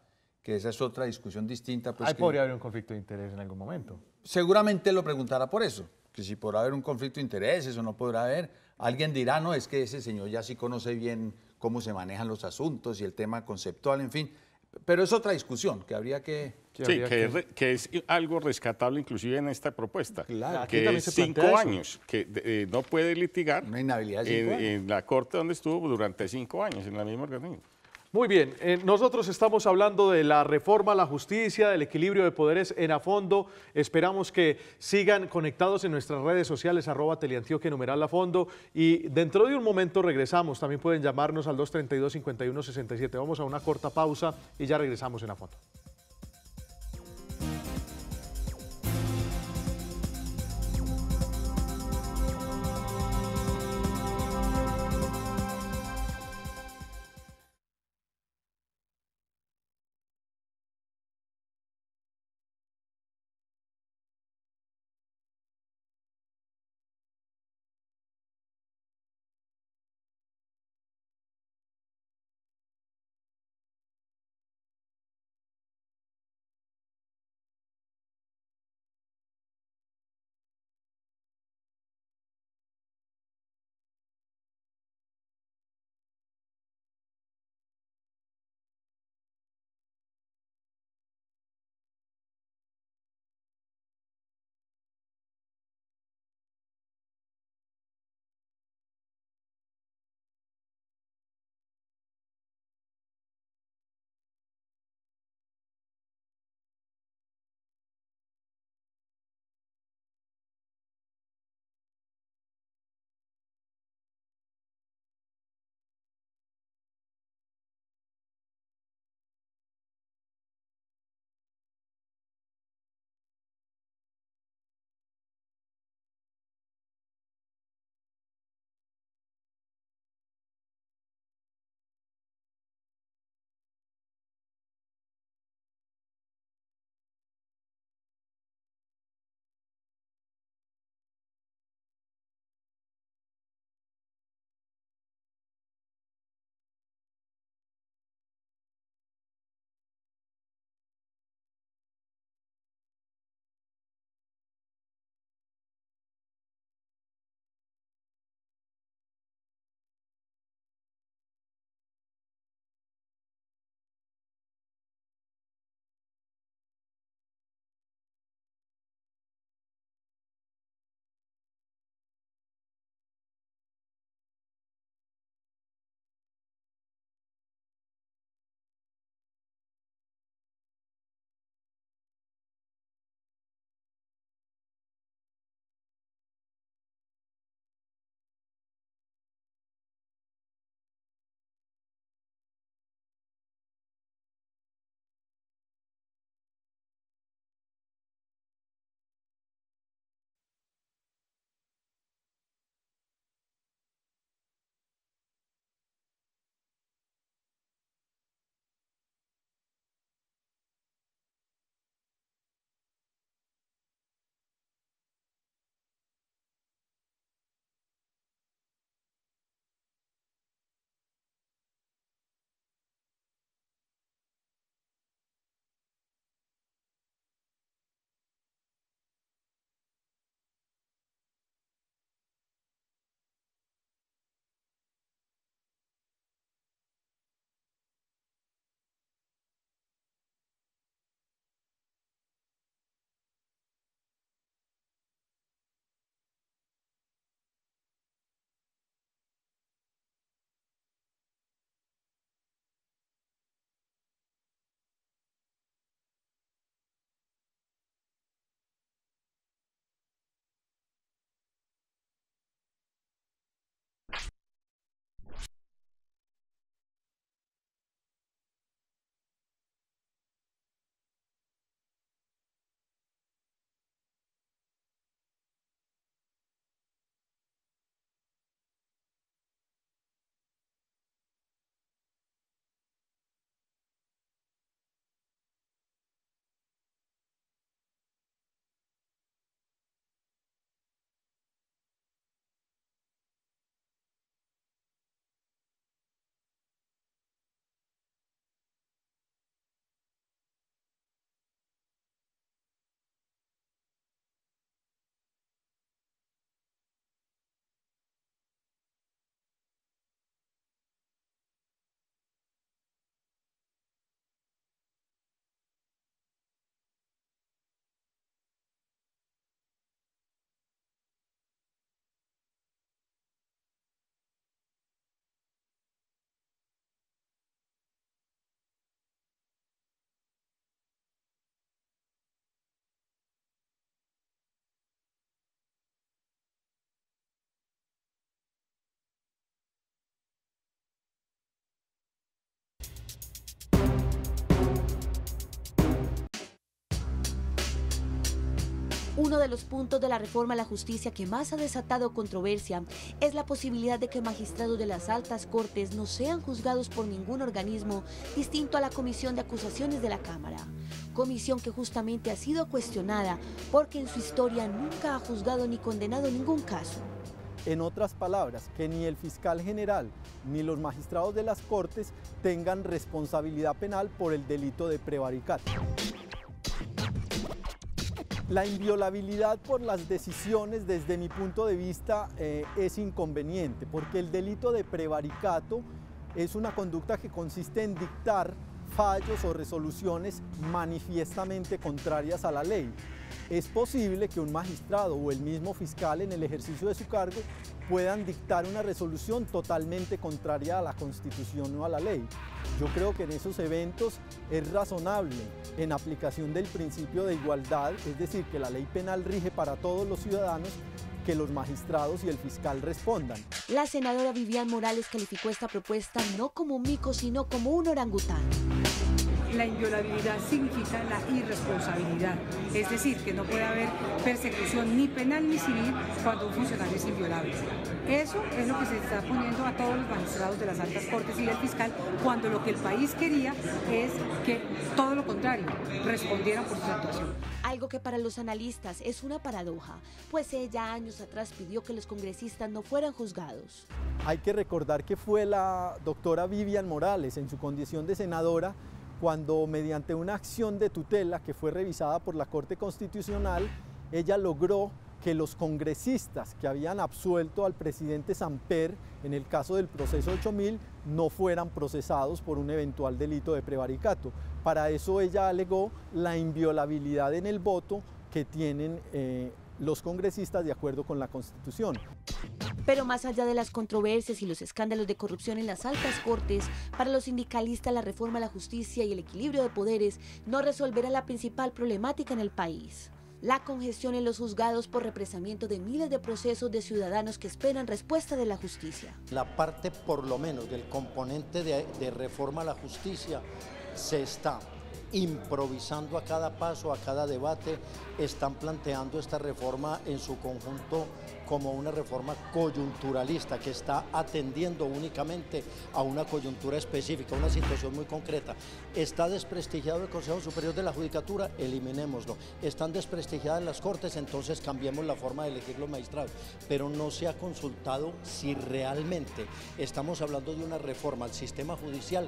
que esa es otra discusión distinta. Pues, ahí podría haber un conflicto de interés en algún momento. Seguramente lo preguntará por eso, que si podrá haber un conflicto de intereses o no podrá haber. Alguien dirá, no, es que ese señor ya sí conoce bien cómo se manejan los asuntos y el tema conceptual, en fin. Pero es otra discusión que habría que... Que es algo rescatable inclusive en esta propuesta, claro, que es 5 años, que no puede litigar una inhabilidad de 5 años. En la corte donde estuvo durante 5 años, en la misma organismo. Muy bien, nosotros estamos hablando de la reforma a la justicia, del equilibrio de poderes en A Fondo. Esperamos que sigan conectados en nuestras redes sociales, @Teleantioquia _ A Fondo. Y dentro de un momento regresamos, también pueden llamarnos al 232-5167. Vamos a una corta pausa y ya regresamos en A Fondo. Uno de los puntos de la reforma a la justicia que más ha desatado controversia es la posibilidad de que magistrados de las altas cortes no sean juzgados por ningún organismo distinto a la Comisión de Acusaciones de la Cámara. Comisión que justamente ha sido cuestionada porque en su historia nunca ha juzgado ni condenado ningún caso. En otras palabras, que ni el fiscal general ni los magistrados de las cortes tengan responsabilidad penal por el delito de prevaricato. La inviolabilidad por las decisiones, desde mi punto de vista, es inconveniente, porque el delito de prevaricato es una conducta que consiste en dictar fallos o resoluciones manifiestamente contrarias a la ley. Es posible que un magistrado o el mismo fiscal en el ejercicio de su cargo puedan dictar una resolución totalmente contraria a la Constitución o a la ley. Yo creo que en esos eventos es razonable, en aplicación del principio de igualdad, es decir, que la ley penal rige para todos los ciudadanos, que los magistrados y el fiscal respondan. La senadora Vivian Morales calificó esta propuesta no como un mico, sino como un orangután. La inviolabilidad significa la irresponsabilidad, es decir, que no puede haber persecución ni penal ni civil cuando un funcionario es inviolable. Eso es lo que se está poniendo a todos los magistrados de las altas cortes y del fiscal, cuando lo que el país quería es que todo lo contrario, respondieran por su actuación. Algo que para los analistas es una paradoja, pues ella años atrás pidió que los congresistas no fueran juzgados. Hay que recordar que fue la doctora Vivian Morales, en su condición de senadora, cuando mediante una acción de tutela que fue revisada por la Corte Constitucional, ella logró que los congresistas que habían absuelto al presidente Samper en el caso del proceso 8000 no fueran procesados por un eventual delito de prevaricato. Para eso ella alegó la inviolabilidad en el voto que tienen los congresistas de acuerdo con la Constitución. Pero más allá de las controversias y los escándalos de corrupción en las altas cortes, para los sindicalistas la reforma a la justicia y el equilibrio de poderes no resolverá la principal problemática en el país: la congestión en los juzgados por represamiento de miles de procesos de ciudadanos que esperan respuesta de la justicia. La parte, por lo menos, del componente de reforma a la justicia se está improvisando a cada paso, a cada debate. Están planteando esta reforma en su conjunto como una reforma coyunturalista que está atendiendo únicamente a una coyuntura específica, una situación muy concreta. Está desprestigiado el Consejo Superior de la Judicatura, eliminémoslo. Están desprestigiadas las Cortes, entonces cambiemos la forma de elegir los magistrados. Pero no se ha consultado si realmente estamos hablando de una reforma al sistema judicial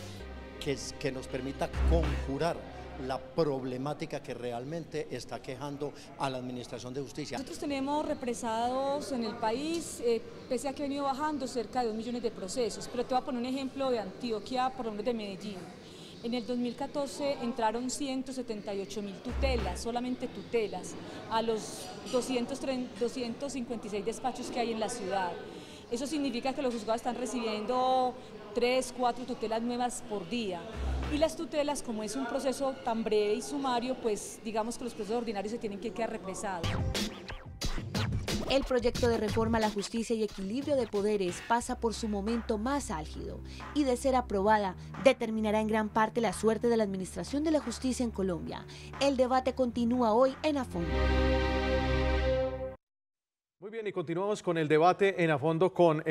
que nos permita conjurar la problemática que realmente está quejando a la Administración de Justicia. Nosotros tenemos represados en el país, pese a que ha venido bajando cerca de 2 millones de procesos, pero te voy a poner un ejemplo de Antioquia, por ejemplo de Medellín. En el 2014 entraron 178.000 tutelas, solamente tutelas, a los 256 despachos que hay en la ciudad. Eso significa que los juzgados están recibiendo 3, 4 tutelas nuevas por día. Y las tutelas, como es un proceso tan breve y sumario, pues digamos que los procesos ordinarios se tienen que quedar represados. El proyecto de reforma a la justicia y equilibrio de poderes pasa por su momento más álgido y, de ser aprobada, determinará en gran parte la suerte de la administración de la justicia en Colombia. El debate continúa hoy en A Fondo. Muy bien, y continuamos con el debate en A Fondo con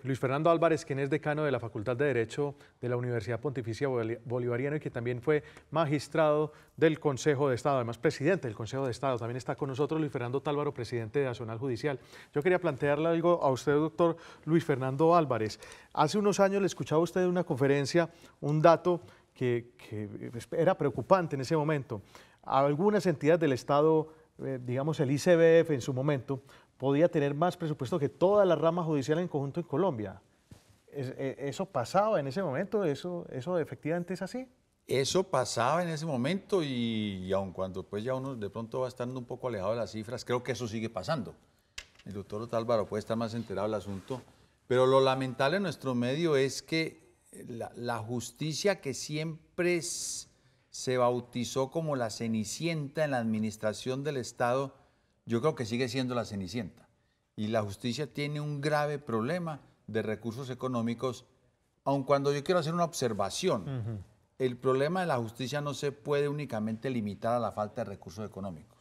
Luis Fernando Álvarez, quien es decano de la Facultad de Derecho de la Universidad Pontificia Bolivariana y que también fue magistrado del Consejo de Estado, además presidente del Consejo de Estado. También está con nosotros Luis Fernando Tálvaro, presidente de Nacional Judicial. Yo quería plantearle algo a usted, doctor Luis Fernando Álvarez. Hace unos años le escuchaba a usted en una conferencia un dato que era preocupante en ese momento. Algunas entidades del Estado, digamos el ICBF en su momento, podía tener más presupuesto que toda la rama judicial en conjunto en Colombia. ¿Eso pasaba en ese momento? ¿Eso efectivamente es así? Eso pasaba en ese momento y aun cuando pues ya uno de pronto va estando un poco alejado de las cifras, creo que eso sigue pasando. El doctor Otálvaro puede estar más enterado del asunto, pero lo lamentable en nuestro medio es que la justicia, que siempre se bautizó como la cenicienta en la administración del Estado, yo creo que sigue siendo la cenicienta. Y la justicia tiene un grave problema de recursos económicos, aun cuando yo quiero hacer una observación. El problema de la justicia no se puede únicamente limitar a la falta de recursos económicos.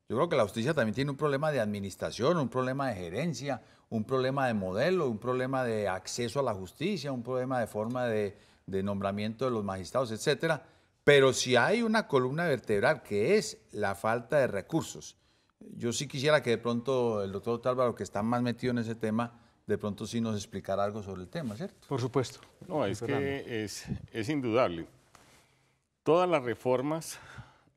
Yo creo que la justicia también tiene un problema de administración, un problema de gerencia, un problema de modelo, un problema de acceso a la justicia, un problema de forma de nombramiento de los magistrados, etcétera. Pero si hay una columna vertebral que es la falta de recursos, yo sí quisiera que de pronto el doctor Otálvaro, que está más metido en ese tema, de pronto sí nos explicara algo sobre el tema, ¿cierto? Por supuesto. No, es que es indudable. Todas las reformas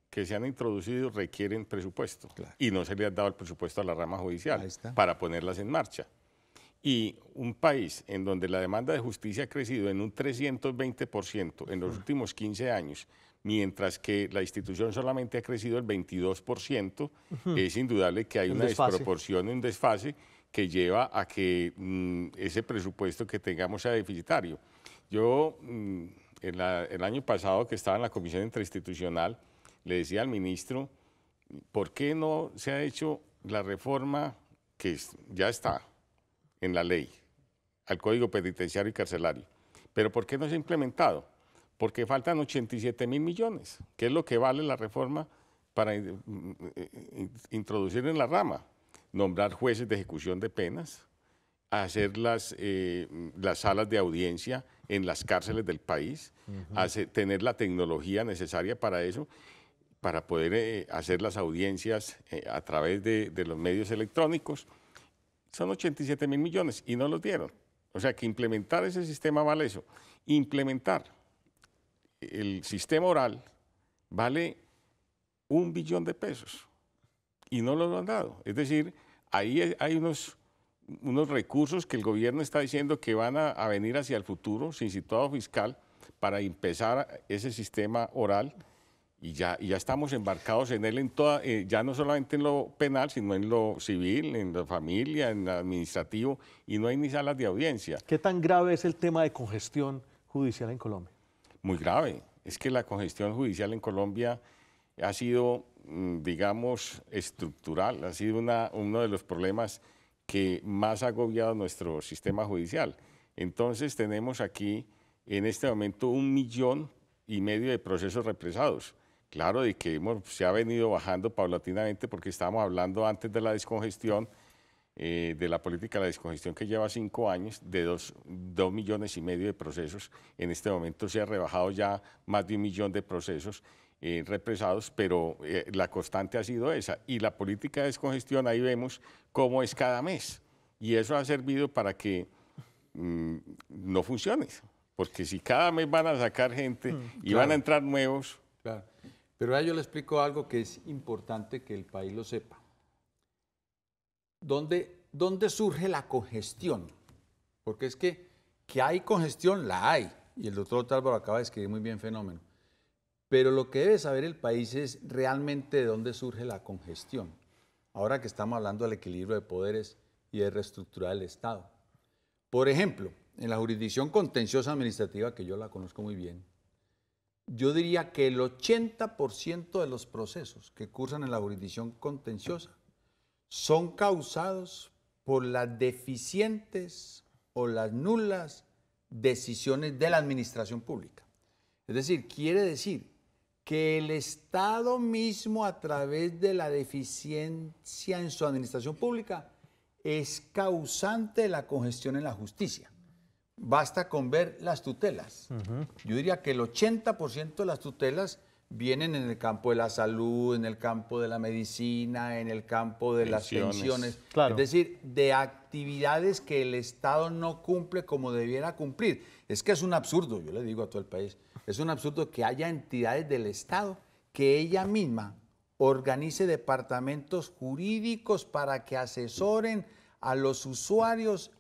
que se han introducido requieren presupuesto, claro, y no se le ha dado el presupuesto a la rama judicial para ponerlas en marcha. Y un país en donde la demanda de justicia ha crecido en un 320% en los últimos 15 años, mientras que la institución solamente ha crecido el 22%, es indudable que hay una desproporción, un desfase que lleva a que ese presupuesto que tengamos sea deficitario. Yo, el año pasado que estaba en la Comisión Interinstitucional, le decía al ministro, ¿por qué no se ha hecho la reforma que ya está en la ley, al Código Penitenciario y Carcelario? ¿Pero por qué no se ha implementado? Porque faltan 87.000 millones, que es lo que vale la reforma para introducir en la rama. Nombrar jueces de ejecución de penas, hacer las salas de audiencia en las cárceles del país, tener la tecnología necesaria para eso, para poder hacer las audiencias a través de los medios electrónicos. Son 87.000 millones y no los dieron. O sea que implementar ese sistema vale eso. Implementar el sistema oral vale 1 billón de pesos y no lo han dado. Es decir, ahí hay unos recursos que el gobierno está diciendo que van a venir hacia el futuro, sin situado fiscal, para empezar ese sistema oral. Y ya estamos embarcados en él, ya no solamente en lo penal, sino en lo civil, en la familia, en lo administrativo, y no hay ni salas de audiencia. ¿Qué tan grave es el tema de congestión judicial en Colombia? Muy grave. Es que la congestión judicial en Colombia ha sido, digamos, estructural, ha sido uno de los problemas que más ha agobiado nuestro sistema judicial. Entonces tenemos aquí, en este momento, 1,5 millones de procesos represados. Claro, de que se ha venido bajando paulatinamente porque estábamos hablando antes de la descongestión, de la política de la descongestión que lleva 5 años, de 2,5 millones de procesos. En este momento se ha rebajado ya más de 1 millón de procesos represados, pero la constante ha sido esa. Y la política de descongestión, ahí vemos cómo es cada mes. Y eso ha servido para que no funcione. Porque si cada mes van a sacar gente y van a entrar nuevos... Claro. Pero ahora yo le explico algo que es importante que el país lo sepa. ¿Dónde surge la congestión? Porque es que hay congestión, la hay. Y el doctor Otálvaro acaba de escribir muy bien fenómeno. Pero lo que debe saber el país es realmente de dónde surge la congestión. Ahora que estamos hablando del equilibrio de poderes y de reestructurar el Estado. Por ejemplo, en la jurisdicción contenciosa administrativa, que yo la conozco muy bien, yo diría que el 80% de los procesos que cursan en la jurisdicción contenciosa son causados por las deficientes o las nulas decisiones de la administración pública. Es decir, quiere decir que el Estado mismo, a través de la deficiencia en su administración pública, es causante de la congestión en la justicia. Basta con ver las tutelas. Yo diría que el 80% de las tutelas vienen en el campo de la salud, en el campo de la medicina, en el campo de las pensiones. Claro. Es decir, de actividades que el Estado no cumple como debiera cumplir. Es que es un absurdo, yo le digo a todo el país, es un absurdo que haya entidades del Estado que ella misma organice departamentos jurídicos para que asesoren a los usuarios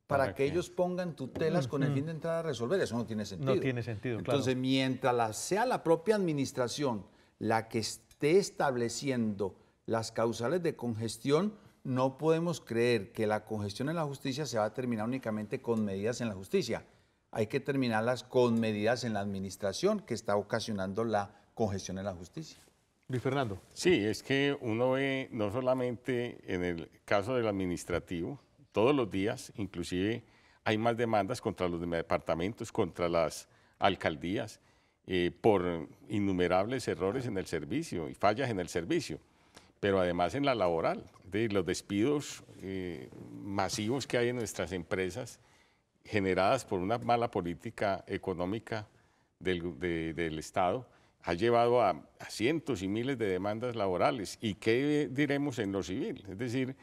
para que ellos pongan tutelas con el fin de entrar a resolver. Eso no tiene sentido. No tiene sentido, claro. Entonces, mientras sea la propia administración la que esté estableciendo las causales de congestión, no podemos creer que la congestión en la justicia se va a terminar únicamente con medidas en la justicia. Hay que terminarlas con medidas en la administración que está ocasionando la congestión en la justicia. Luis Fernando. Sí, es que uno ve no solamente en el caso del administrativo, todos los días, inclusive hay más demandas contra los departamentos, contra las alcaldías, por innumerables errores en el servicio y fallas en el servicio. pero además en la laboral. De los despidos masivos que hay en nuestras empresas generadas por una mala política económica del Estado, ha llevado a cientos y miles de demandas laborales. ¿Y qué diremos en lo civil? Es decir,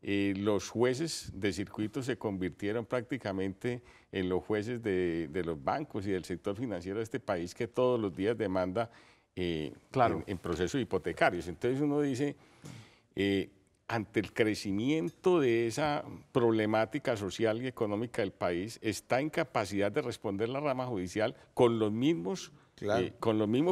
los jueces de circuito se convirtieron prácticamente en los jueces de los bancos y del sector financiero de este país, que todos los días demanda en procesos hipotecarios. Entonces uno dice, ante el crecimiento de esa problemática social y económica del país, está en capacidad de responder la rama judicial con los mismos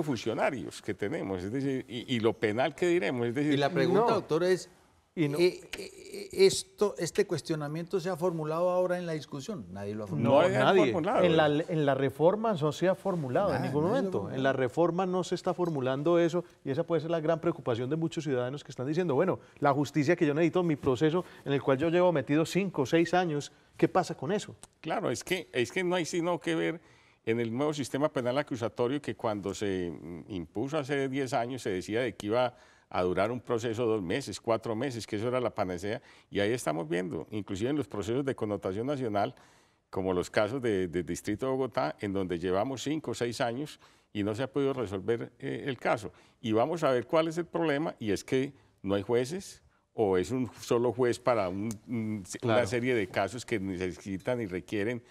funcionarios que tenemos, es decir, y lo penal que diremos. Es decir, y la pregunta, doctor, es, ¿este cuestionamiento se ha formulado ahora en la discusión? Nadie lo ha formulado. No, nadie. En la reforma no se ha formulado en ningún momento. En la reforma no se está formulando eso, y esa puede ser la gran preocupación de muchos ciudadanos que están diciendo, bueno, la justicia que yo necesito, mi proceso en el cual yo llevo metido 5 o 6 años, ¿qué pasa con eso? Claro, es que no hay sino que ver en el nuevo sistema penal acusatorio, que cuando se impuso hace 10 años se decía de que iba a durar un proceso 2 meses, 4 meses, que eso era la panacea, y ahí estamos viendo, inclusive en los procesos de connotación nacional, como los casos del Distrito de Bogotá, en donde llevamos 5 o 6 años y no se ha podido resolver el caso. Y vamos a ver cuál es el problema, y es que no hay jueces, o es un solo juez para una serie de casos que necesitan y requieren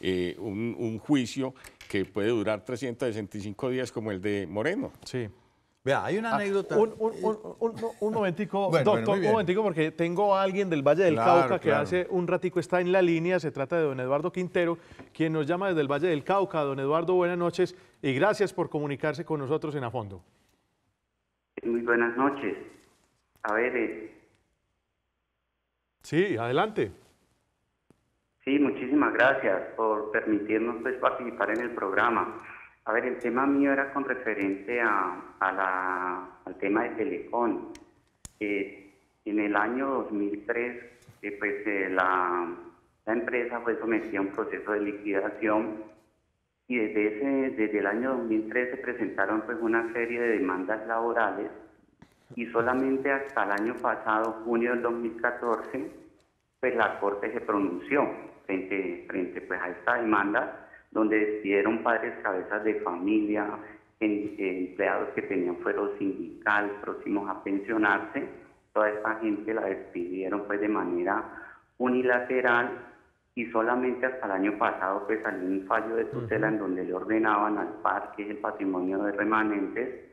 un juicio que puede durar 365 días, como el de Moreno. Sí. Vea, hay una anécdota. Un momentico, doctor, un momentico, porque tengo a alguien del Valle del Cauca que hace un ratico está en la línea. Se trata de don Eduardo Quintero, quien nos llama desde el Valle del Cauca. Don Eduardo, buenas noches y gracias por comunicarse con nosotros en A Fondo. Muy buenas noches. A ver. Sí, adelante. Sí, muchísimas gracias por permitirnos participar en el programa. A ver, el tema mío era con referente al tema de Telecom. En el año 2003, la empresa fue sometida a un proceso de liquidación, y desde el año 2003 se presentaron una serie de demandas laborales, y solamente hasta el año pasado, junio del 2014, la Corte se pronunció frente a esta demanda, donde despidieron padres cabezas de familia, empleados que tenían fuero sindical, próximos a pensionarse. Toda esta gente la despidieron de manera unilateral, y solamente hasta el año pasado salió un fallo de tutela en donde le ordenaban al PAR, que es el patrimonio de remanentes,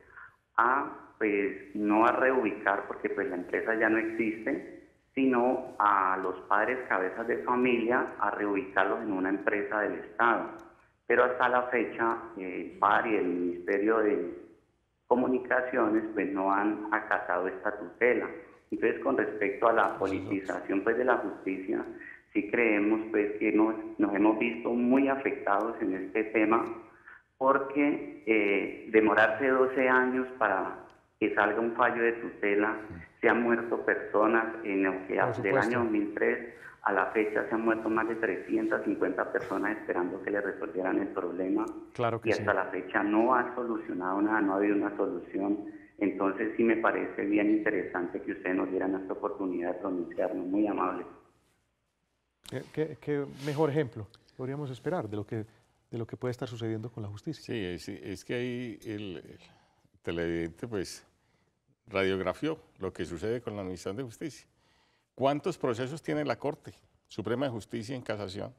no a reubicar, porque la empresa ya no existe, sino a los padres cabezas de familia a reubicarlos en una empresa del Estado. Pero hasta la fecha, el PAR y el Ministerio de Comunicaciones no han acatado esta tutela. Entonces, con respecto a la politización de la justicia, sí creemos que nos hemos visto muy afectados en este tema, porque demorarse 12 años para que salga un fallo de tutela, se han muerto personas del año 2003 a la fecha, se han muerto más de 350 personas esperando que le resolvieran el problema. Claro que y hasta la fecha no ha solucionado nada, no ha habido una solución. Entonces sí me parece bien interesante que ustedes nos dieran esta oportunidad de pronunciarnos. Muy amable. ¿Qué mejor ejemplo podríamos esperar de lo que puede estar sucediendo con la justicia? Sí, es que ahí el televidente radiografió lo que sucede con la Administración de Justicia. ¿Cuántos procesos tiene la Corte Suprema de Justicia en casación?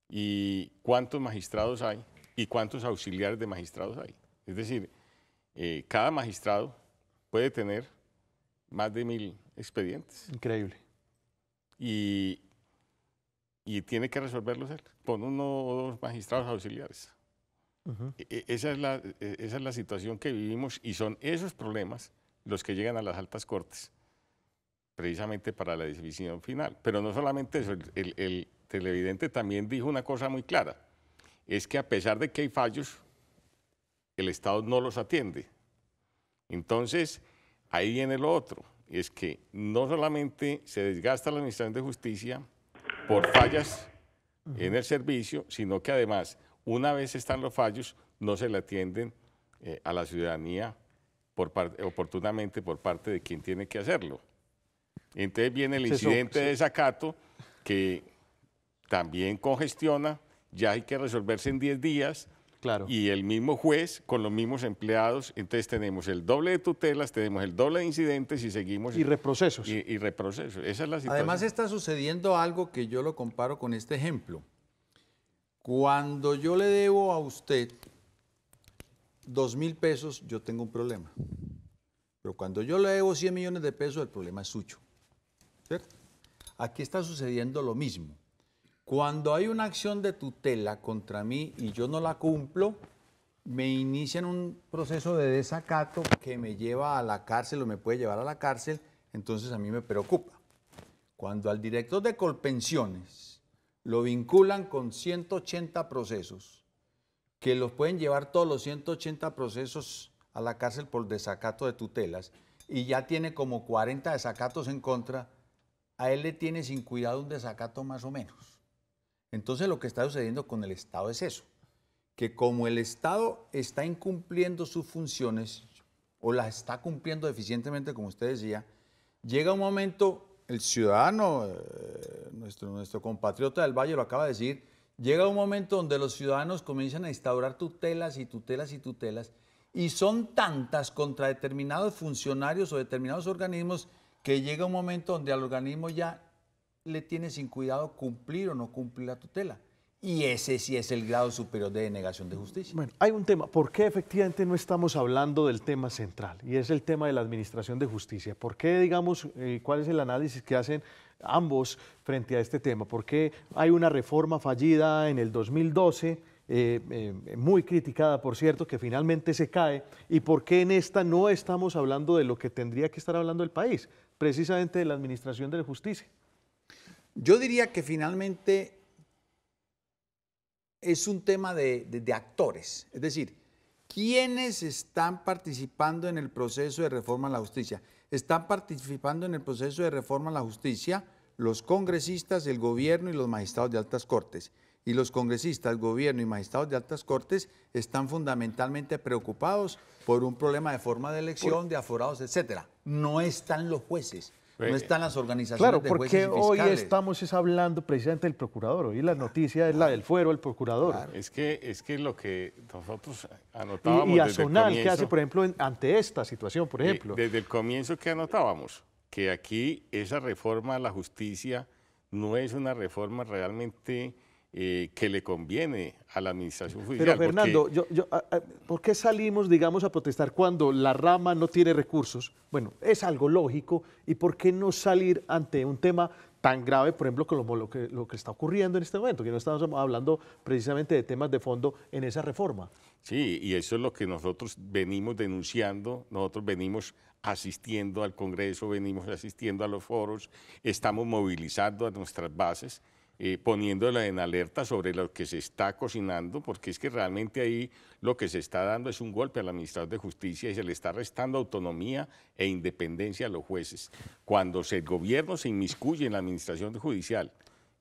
¿Y cuántos magistrados hay? ¿Y cuántos auxiliares de magistrados hay? Es decir, cada magistrado puede tener más de 1000 expedientes. Increíble. Y tiene que resolverlos él, con 1 o 2 magistrados auxiliares. Esa es la situación que vivimos, y son esos problemas los que llegan a las altas cortes, precisamente para la decisión final. Pero no solamente eso, el televidente también dijo una cosa muy clara, es que a pesar de que hay fallos, el Estado no los atiende. Entonces, ahí viene lo otro, es que no solamente se desgasta la Administración de Justicia por fallas en el servicio, sino que además, una vez están los fallos, no se le atienden a la ciudadanía oportunamente por parte de quien tiene que hacerlo. Entonces viene el incidente de desacato que también congestiona, ya hay que resolverse en 10 días. Claro. Y el mismo juez con los mismos empleados, entonces tenemos el doble de tutelas, tenemos el doble de incidentes y seguimos... Y reprocesos. Y reprocesos, esa es la situación. Además está sucediendo algo que yo lo comparo con este ejemplo. Cuando yo le debo a usted 2.000 pesos, yo tengo un problema. Pero cuando yo le debo 100 millones de pesos, el problema es suyo. ¿Cierto? Aquí está sucediendo lo mismo. Cuando hay una acción de tutela contra mí y yo no la cumplo, me inician un proceso de desacato que me lleva a la cárcel o me puede llevar a la cárcel, entonces a mí me preocupa. Cuando al director de Colpensiones lo vinculan con 180 procesos, que los pueden llevar todos los 180 procesos a la cárcel por desacato de tutelas, y ya tiene como 40 desacatos en contra, a él le tiene sin cuidado un desacato más o menos. Entonces lo que está sucediendo con el Estado es eso, que como el Estado está incumpliendo sus funciones o las está cumpliendo deficientemente, como usted decía, llega un momento, el ciudadano, nuestro compatriota del Valle lo acaba de decir, llega un momento donde los ciudadanos comienzan a instaurar tutelas y tutelas y tutelas, y son tantas contra determinados funcionarios o determinados organismos que llega un momento donde al organismo ya le tiene sin cuidado cumplir o no cumplir la tutela. Y ese sí es el grado superior de denegación de justicia. Bueno, hay un tema. ¿Por qué efectivamente no estamos hablando del tema central? Y es el tema de la administración de justicia. ¿Por qué, digamos, cuál es el análisis que hacen ambos frente a este tema? ¿Por qué hay una reforma fallida en el 2012, muy criticada, por cierto, que finalmente se cae? ¿Y por qué en esta no estamos hablando de lo que tendría que estar hablando el país? Precisamente de la administración de la justicia. Yo diría que finalmente es un tema de actores, es decir, ¿quiénes están participando en el proceso de reforma a la justicia? Están participando en el proceso de reforma a la justicia los congresistas, el gobierno y los magistrados de altas cortes. Y los congresistas, el gobierno y magistrados de altas cortes están fundamentalmente preocupados por un problema de forma de elección, de aforados, etcétera. No están los jueces. No están las organizaciones de jueces y fiscales. Claro, porque hoy estamos hablando precisamente del procurador. Hoy la noticia es la del fuero del procurador. Claro. Es que lo que nosotros anotábamos y Azonal, ¿qué hace, por ejemplo, ante esta situación, por ejemplo? Desde el comienzo que anotábamos, que aquí esa reforma a la justicia no es una reforma realmente que le conviene a la administración judicial. Pero Fernando, ¿por qué salimos, digamos, a protestar cuando la rama no tiene recursos? Bueno, es algo lógico. ¿Y por qué no salir ante un tema tan grave, por ejemplo, como lo que está ocurriendo en este momento? Que no estamos hablando precisamente de temas de fondo en esa reforma. Sí, y eso es lo que nosotros venimos denunciando, nosotros venimos asistiendo al Congreso, venimos asistiendo a los foros, estamos movilizando a nuestras bases, poniéndola en alerta sobre lo que se está cocinando, porque es que realmente ahí lo que se está dando es un golpe al administrador de justicia y se le está restando autonomía e independencia a los jueces. Cuando el gobierno se inmiscuye en la administración judicial,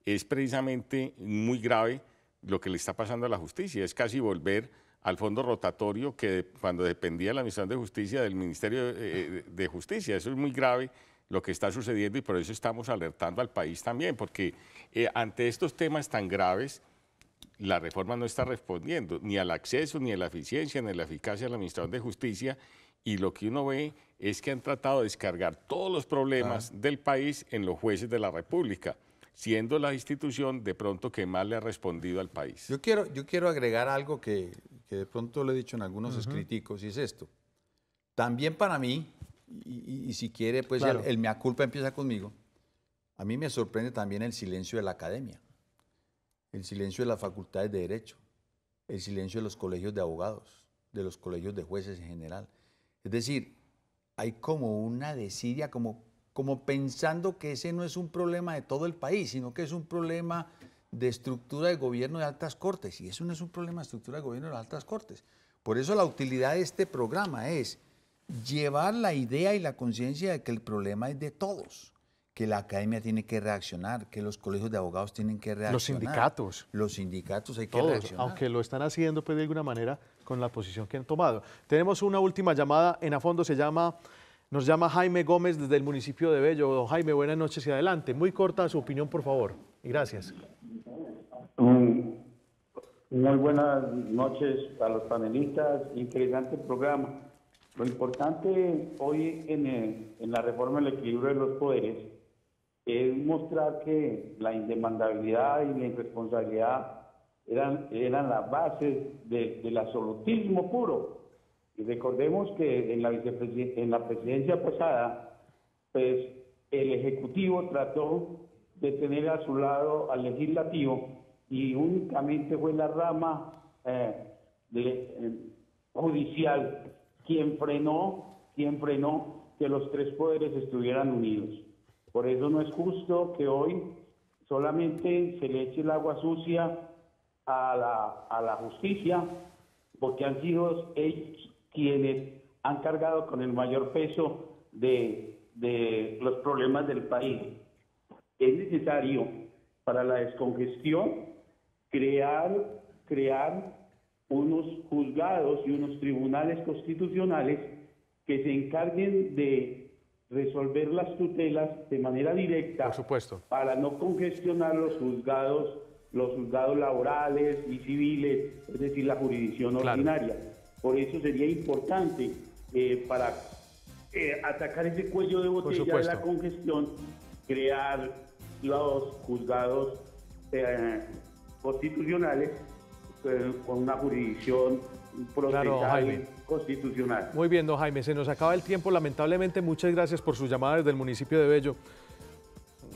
es precisamente muy grave lo que le está pasando a la justicia, es casi volver al fondo rotatorio que cuando dependía la administración de justicia del Ministerio de Justicia. Eso es muy grave lo que está sucediendo y por eso estamos alertando al país también, porque ante estos temas tan graves, la reforma no está respondiendo ni al acceso, ni a la eficiencia, ni a la eficacia de la administración de justicia, y lo que uno ve es que han tratado de descargar todos los problemas del país en los jueces de la República, siendo la institución de pronto que más le ha respondido al país. Yo quiero agregar algo que de pronto lo he dicho en algunos escriticos, y es esto. También para mí, y si quiere, pues claro, el mea culpa empieza conmigo. A mí me sorprende también el silencio de la academia, el silencio de las facultades de Derecho, el silencio de los colegios de abogados, de los colegios de jueces en general. Es decir, hay como una desidia, como pensando que ese no es un problema de todo el país, sino que es un problema de estructura de gobierno de altas cortes. Y eso no es un problema de estructura de gobierno de altas cortes. Por eso la utilidad de este programa es llevar la idea y la conciencia de que el problema es de todos, que la academia tiene que reaccionar, que los colegios de abogados tienen que reaccionar. Los sindicatos. Los sindicatos hay que Todos, reaccionar. aunque lo están haciendo pues, de alguna manera con la posición que han tomado. Tenemos una última llamada, en A Fondo nos llama Jaime Gómez desde el municipio de Bello. Don Jaime, buenas noches y adelante. Muy corta su opinión, por favor. Y gracias. Muy buenas noches a los panelistas. Interesante programa. Lo importante hoy en la reforma del equilibrio de los poderes es mostrar que la indemandabilidad y la irresponsabilidad eran las bases del absolutismo puro. Y recordemos que en la presidencia pasada, pues el Ejecutivo trató de tener a su lado al Legislativo y únicamente fue la rama judicial quien frenó que los tres poderes estuvieran unidos. Por eso no es justo que hoy solamente se le eche el agua sucia a la justicia, porque han sido ellos quienes han cargado con el mayor peso de los problemas del país. Es necesario para la descongestión crear unos juzgados y unos tribunales constitucionales que se encarguen de resolver las tutelas de manera directa. Por supuesto. Para no congestionar los juzgados laborales y civiles, es decir, la jurisdicción ordinaria. Por eso sería importante para atacar ese cuello de botella de la congestión, crear los juzgados constitucionales con una jurisdicción procesal constitucional. Muy bien, don Jaime, se nos acaba el tiempo, lamentablemente. Muchas gracias por su llamada desde el municipio de Bello.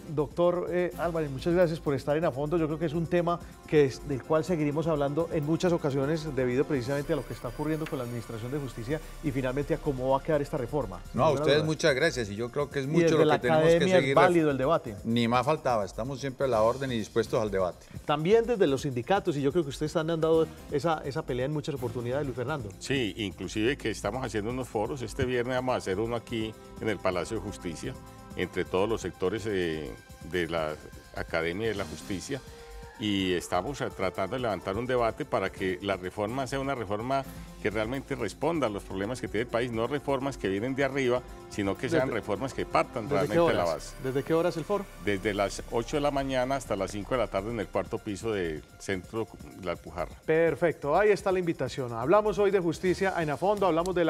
Doctor Álvarez, muchas gracias por estar en A Fondo. Yo creo que es un tema del cual seguiremos hablando en muchas ocasiones debido precisamente a lo que está ocurriendo con la Administración de Justicia y finalmente a cómo va a quedar esta reforma. No, a ustedes muchas gracias y yo creo que es mucho lo que tenemos que seguir. Es válido el debate. Ni más faltaba, estamos siempre a la orden y dispuestos al debate. También desde los sindicatos, y yo creo que ustedes han dado esa pelea en muchas oportunidades, Luis Fernando. Sí, inclusive que estamos haciendo unos foros. Este viernes vamos a hacer uno aquí en el Palacio de Justicia, entre todos los sectores de la Academia de la Justicia, y estamos tratando de levantar un debate para que la reforma sea una reforma que realmente responda a los problemas que tiene el país, no reformas que vienen de arriba, sino que sean reformas que partan realmente de la base. ¿Desde qué horas el foro? Desde las 8 de la mañana hasta las 5 de la tarde en el cuarto piso del Centro La Alpujarra. Perfecto, ahí está la invitación. Hablamos hoy de justicia en A Fondo, hablamos de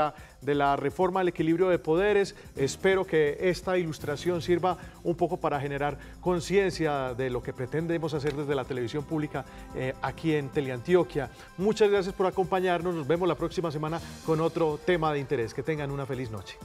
la reforma al equilibrio de poderes. Espero que esta ilustración sirva un poco para generar conciencia de lo que pretendemos hacer desde la televisión pública aquí en Teleantioquia. Muchas gracias por acompañarnos, nos vemos la próxima semana con otro tema de interés. Que tengan una feliz noche.